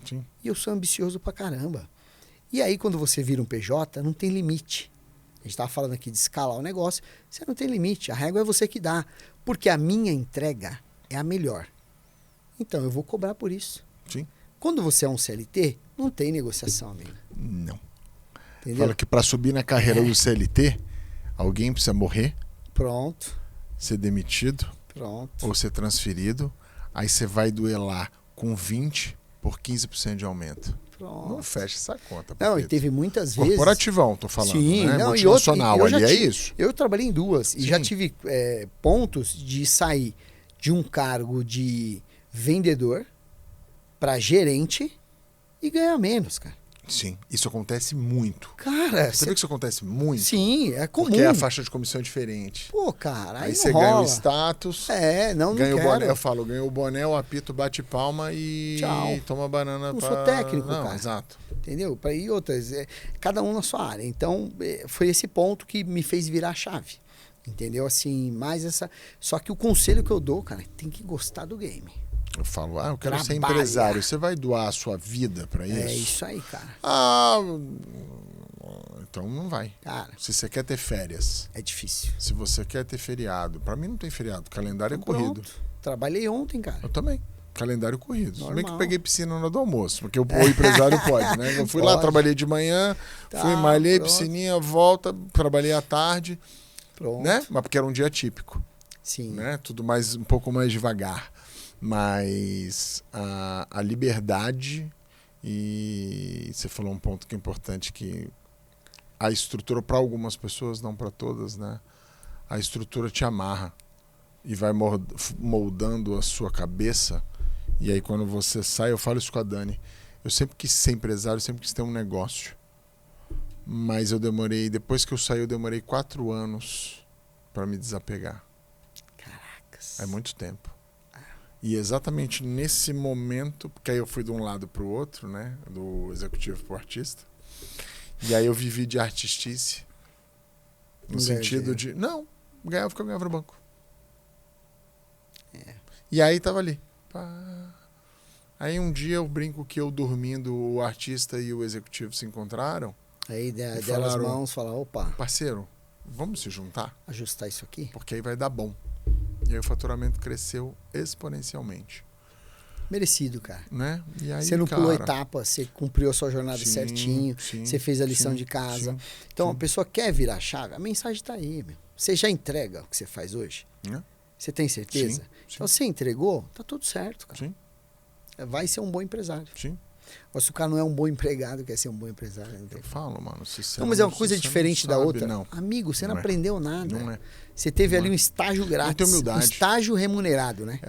Sim. E eu sou ambicioso pra caramba. E aí quando você vira um PJ, não tem limite. A gente estava falando aqui de escalar o negócio, você não tem limite, a régua é você que dá, porque a minha entrega é a melhor. Então eu vou cobrar por isso. Sim. Quando você é um CLT, não tem negociação, amigo. Não. Entendeu? Fala que para subir na carreira do CLT, alguém precisa morrer, Pronto, ser demitido pronto. ou ser transferido, aí você vai duelar com 20 por 15% de aumento. Pronto. Não fecha essa conta. Não, e Papito. teve muitas vezes... Corporativão, tô falando, Sim, né? não, Multinacional, eu já ali é tive- isso. Eu trabalhei em duas e Sim. já tive pontos de sair de um cargo de vendedor para gerente e ganhar menos, cara. Sim, isso acontece muito. Cara, Você vê que isso acontece muito? sim, é comum. Porque a faixa de comissão é diferente. Pô, cara, aí Aí não você rola. ganha o status, Não ganha o quero. boné, eu falo, ganha o boné, o apito, bate palma e Tchau. toma banana Não pra... sou técnico, Não, cara. exato. Entendeu? Para ir outras, cada um na sua área. Então, foi esse ponto que me fez virar a chave. Entendeu? Assim, mais essa... Só que o conselho que eu dou, cara, tem que gostar do game. Eu falo, eu quero ser Trabalha. empresário. Você vai doar a sua vida pra isso? É isso aí, cara. Então não vai. Cara, Se você quer ter férias, é difícil. se você quer ter feriado, pra mim não tem feriado, calendário Então, é corrido. pronto. Trabalhei ontem, cara. Eu também. Calendário corrido. Se bem que Normal. eu peguei piscina na hora do almoço, porque o empresário pode, né? Eu fui lá, Pode. trabalhei de manhã, Tá, fui, malhei, pronto. piscininha, volta, trabalhei à tarde, Pronto. né? Mas porque era um dia típico, Sim. né? Tudo mais, um pouco mais devagar. Mas a liberdade, e você falou um ponto que é importante, que a estrutura para algumas pessoas, não para todas, né? A estrutura te amarra e vai moldando a sua cabeça. E aí quando você sai, eu falo isso com a Dani, eu sempre quis ser empresário, sempre quis ter um negócio. Mas depois que eu saí, eu demorei 4 anos para me desapegar. Caracas. É muito tempo. E exatamente nesse momento, porque aí eu fui de um lado para o outro, né? Do executivo para o artista. E aí eu vivi de artistice. No sentido de... Não, ganhava porque eu ganhava no banco. E aí tava ali. Aí um dia eu brinco que eu dormindo, o artista e o executivo se encontraram. Aí deram as mãos e falaram, opa. Parceiro, vamos se juntar? Ajustar isso aqui? Porque aí vai dar bom. E aí o faturamento cresceu exponencialmente. Merecido, cara. Né? E aí, você não pulou etapa, você cumpriu a sua jornada certinho, você fez a lição de casa. Então, a pessoa quer virar a chave, a mensagem está aí, meu. Você já entrega o que você faz hoje? Você tem certeza? Então, você entregou, tá tudo certo, cara. Sim. Vai ser um bom empresário. Sim. Mas se o cara não é um bom empregado, quer ser um bom empresário. Não tem. Eu falo, mano. Então, mas é uma coisa diferente da outra. Não. Amigo, você não aprendeu nada. Não é. Você teve ali um estágio grátis. Um estágio remunerado, né?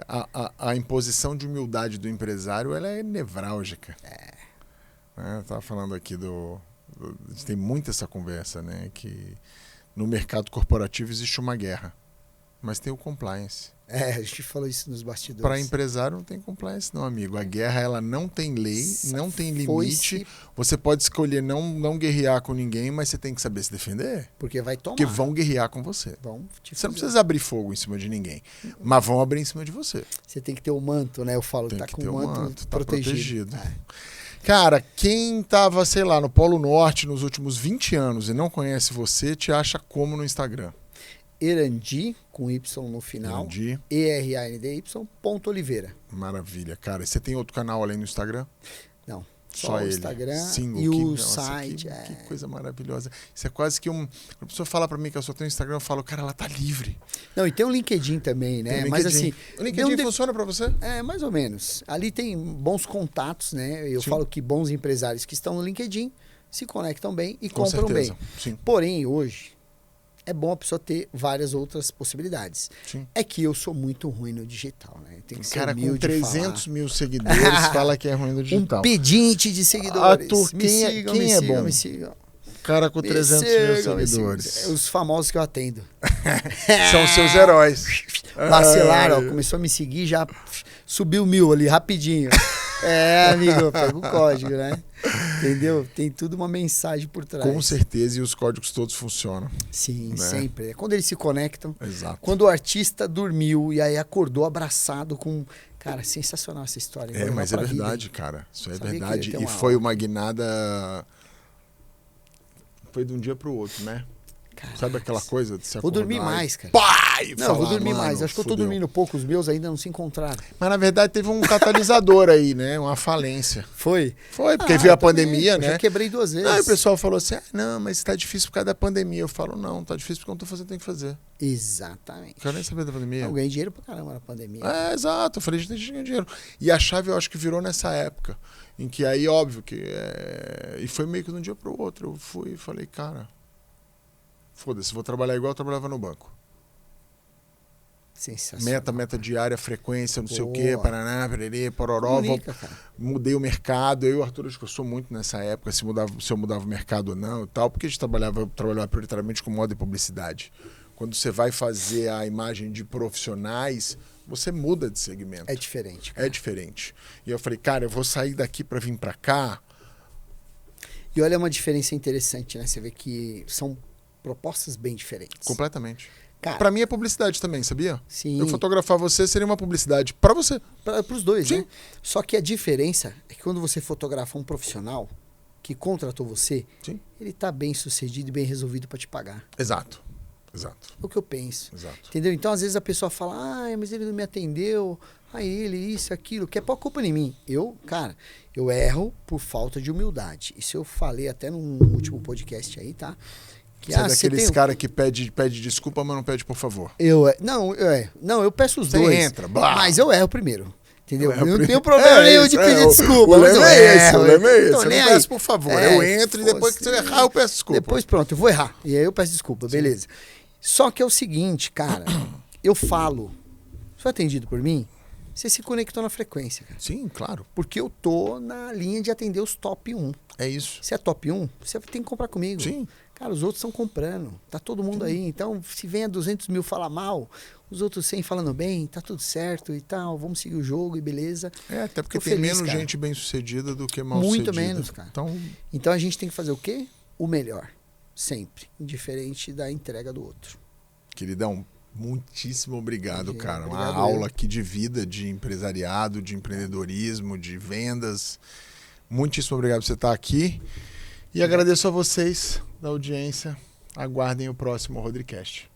A imposição de humildade do empresário, ela é nevrálgica. Eu tava falando aqui a gente tem muito essa conversa, né? Que no mercado corporativo existe uma guerra. Mas tem o compliance. A gente falou isso nos bastidores. Para empresário não tem compliance, não, amigo. A guerra, ela não tem lei, não tem limite. Você pode escolher não guerrear com ninguém, mas você tem que saber se defender. Porque vai tomar. Porque vão guerrear com você. Você não precisa abrir fogo em cima de ninguém, mas vão abrir em cima de você. Você tem que ter o manto, né? Eu falo que tá com o manto protegido. Cara, quem tava, sei lá, no Polo Norte nos últimos 20 anos e não conhece você, te acha como no Instagram? Erandi, com Y no final. ERANDY.Oliveira. Maravilha, cara. E você tem outro canal além do Instagram? Não. Só o ele. Instagram Sim, e o site. Que coisa maravilhosa. Isso é quase que Quando a pessoa fala pra mim que eu só tenho Instagram, eu falo, cara, ela tá livre. Não, e tem o LinkedIn também, né? Mas assim... O LinkedIn funciona pra você? Mais ou menos. Ali tem bons contatos, né? Eu falo que bons empresários que estão no LinkedIn se conectam bem e compram bem. Sim. Porém, hoje... É bom a pessoa ter várias outras possibilidades. Sim. É que eu sou muito ruim no digital, né? Tem que ser cara com 300 mil seguidores fala que é ruim no digital. Um pedinte de seguidores. Quem é bom? Me sigam. Cara com 300 mil seguidores. Os famosos que eu atendo. São seus heróis. Vacilaram, começou a me seguir, já subiu 1000 ali, rapidinho. Amigo, pega o código, né? Entendeu? Tem tudo uma mensagem por trás. Com certeza, e os códigos todos funcionam. Sim, né? Sempre. É quando eles se conectam. Exato. Quando o artista dormiu e aí acordou abraçado com... Cara, sensacional essa história. Mas é verdade, cara. Isso é verdade. E foi uma guinada... Foi de um dia pro outro, né? Caracas. Sabe aquela coisa de se acordar? Vou dormir mais, cara. Não, vou dormir mais. Acho que eu tô dormindo pouco, os meus ainda não se encontraram. Mas na verdade teve um catalisador aí, né? Uma falência. Foi? Foi, porque veio a pandemia, né? Eu já quebrei 2 vezes. Aí o pessoal falou assim, não, mas tá difícil por causa da pandemia. Eu falo, não, tá difícil porque eu não tô fazendo, tem que fazer. Exatamente. Não quero nem saber da pandemia. Eu ganhei dinheiro pra caramba na pandemia. Exato. Eu falei, a gente ganha dinheiro. E a chave eu acho que virou nessa época. Em que aí, óbvio, que... E foi meio que de um dia pro outro. Eu fui e falei, cara... Foda-se, vou trabalhar igual eu trabalhava no banco. Sensacional. Meta diária, frequência, não sei o quê, paraná, pererê, pororó. Mudei o mercado. Eu e o Arthur, acho que eu sou muito nessa época, se eu mudava o mercado ou não e tal, porque a gente trabalhava prioritariamente com moda e publicidade. Quando você vai fazer a imagem de profissionais, você muda de segmento. É diferente. Cara. É diferente. E eu falei, cara, eu vou sair daqui para vir para cá. E olha uma diferença interessante, né? Você vê que são propostas bem diferentes. Completamente. Cara, pra mim é publicidade também, sabia? Sim. Eu fotografar você seria uma publicidade pra você. Pros dois, sim, né? Só que a diferença é que quando você fotografa um profissional que contratou você, sim, ele tá bem sucedido e bem resolvido pra te pagar. Exato. É o que eu penso. Exato. Entendeu? Então, às vezes a pessoa fala, mas ele não me atendeu, ele, isso, aquilo, que é pouca culpa em mim. Cara, eu erro por falta de humildade. Isso eu falei até no último podcast aí, tá? Que, você é daqueles cara que pede desculpa, mas não pede por favor. Não, eu peço os dois. Você entra, blá. Mas eu erro primeiro. Entendeu? Eu não tenho problema nenhum de pedir desculpa. O lema é esse, o lema é esse. Então, Eu não peço por favor, eu entro e depois que você errar, eu peço desculpa. Depois pronto, eu vou errar. E aí eu peço desculpa, beleza. Só que é o seguinte, cara, eu falo, foi atendido por mim, você se conectou na frequência, cara. Sim, claro. Porque eu tô na linha de atender os top 1. É isso. Se é top 1, você tem que comprar comigo. Sim. Cara, os outros estão comprando. Tá todo mundo aí. Então, se vem a 200 mil falar mal, os outros 100 falando bem, tá tudo certo e tal, vamos seguir o jogo e beleza. Até porque Tô tem feliz, menos cara. gente bem sucedida do que mal Muito sucedida. menos, cara. Então a gente tem que fazer o quê? O melhor. Sempre. Indiferente da entrega do outro. queridão, muitíssimo obrigado, cara. Uma Obrigado aula aqui de vida, de empresariado, de empreendedorismo, de vendas. Muitíssimo obrigado por você estar aqui. E agradeço a vocês da audiência. Aguardem o próximo Rodricast.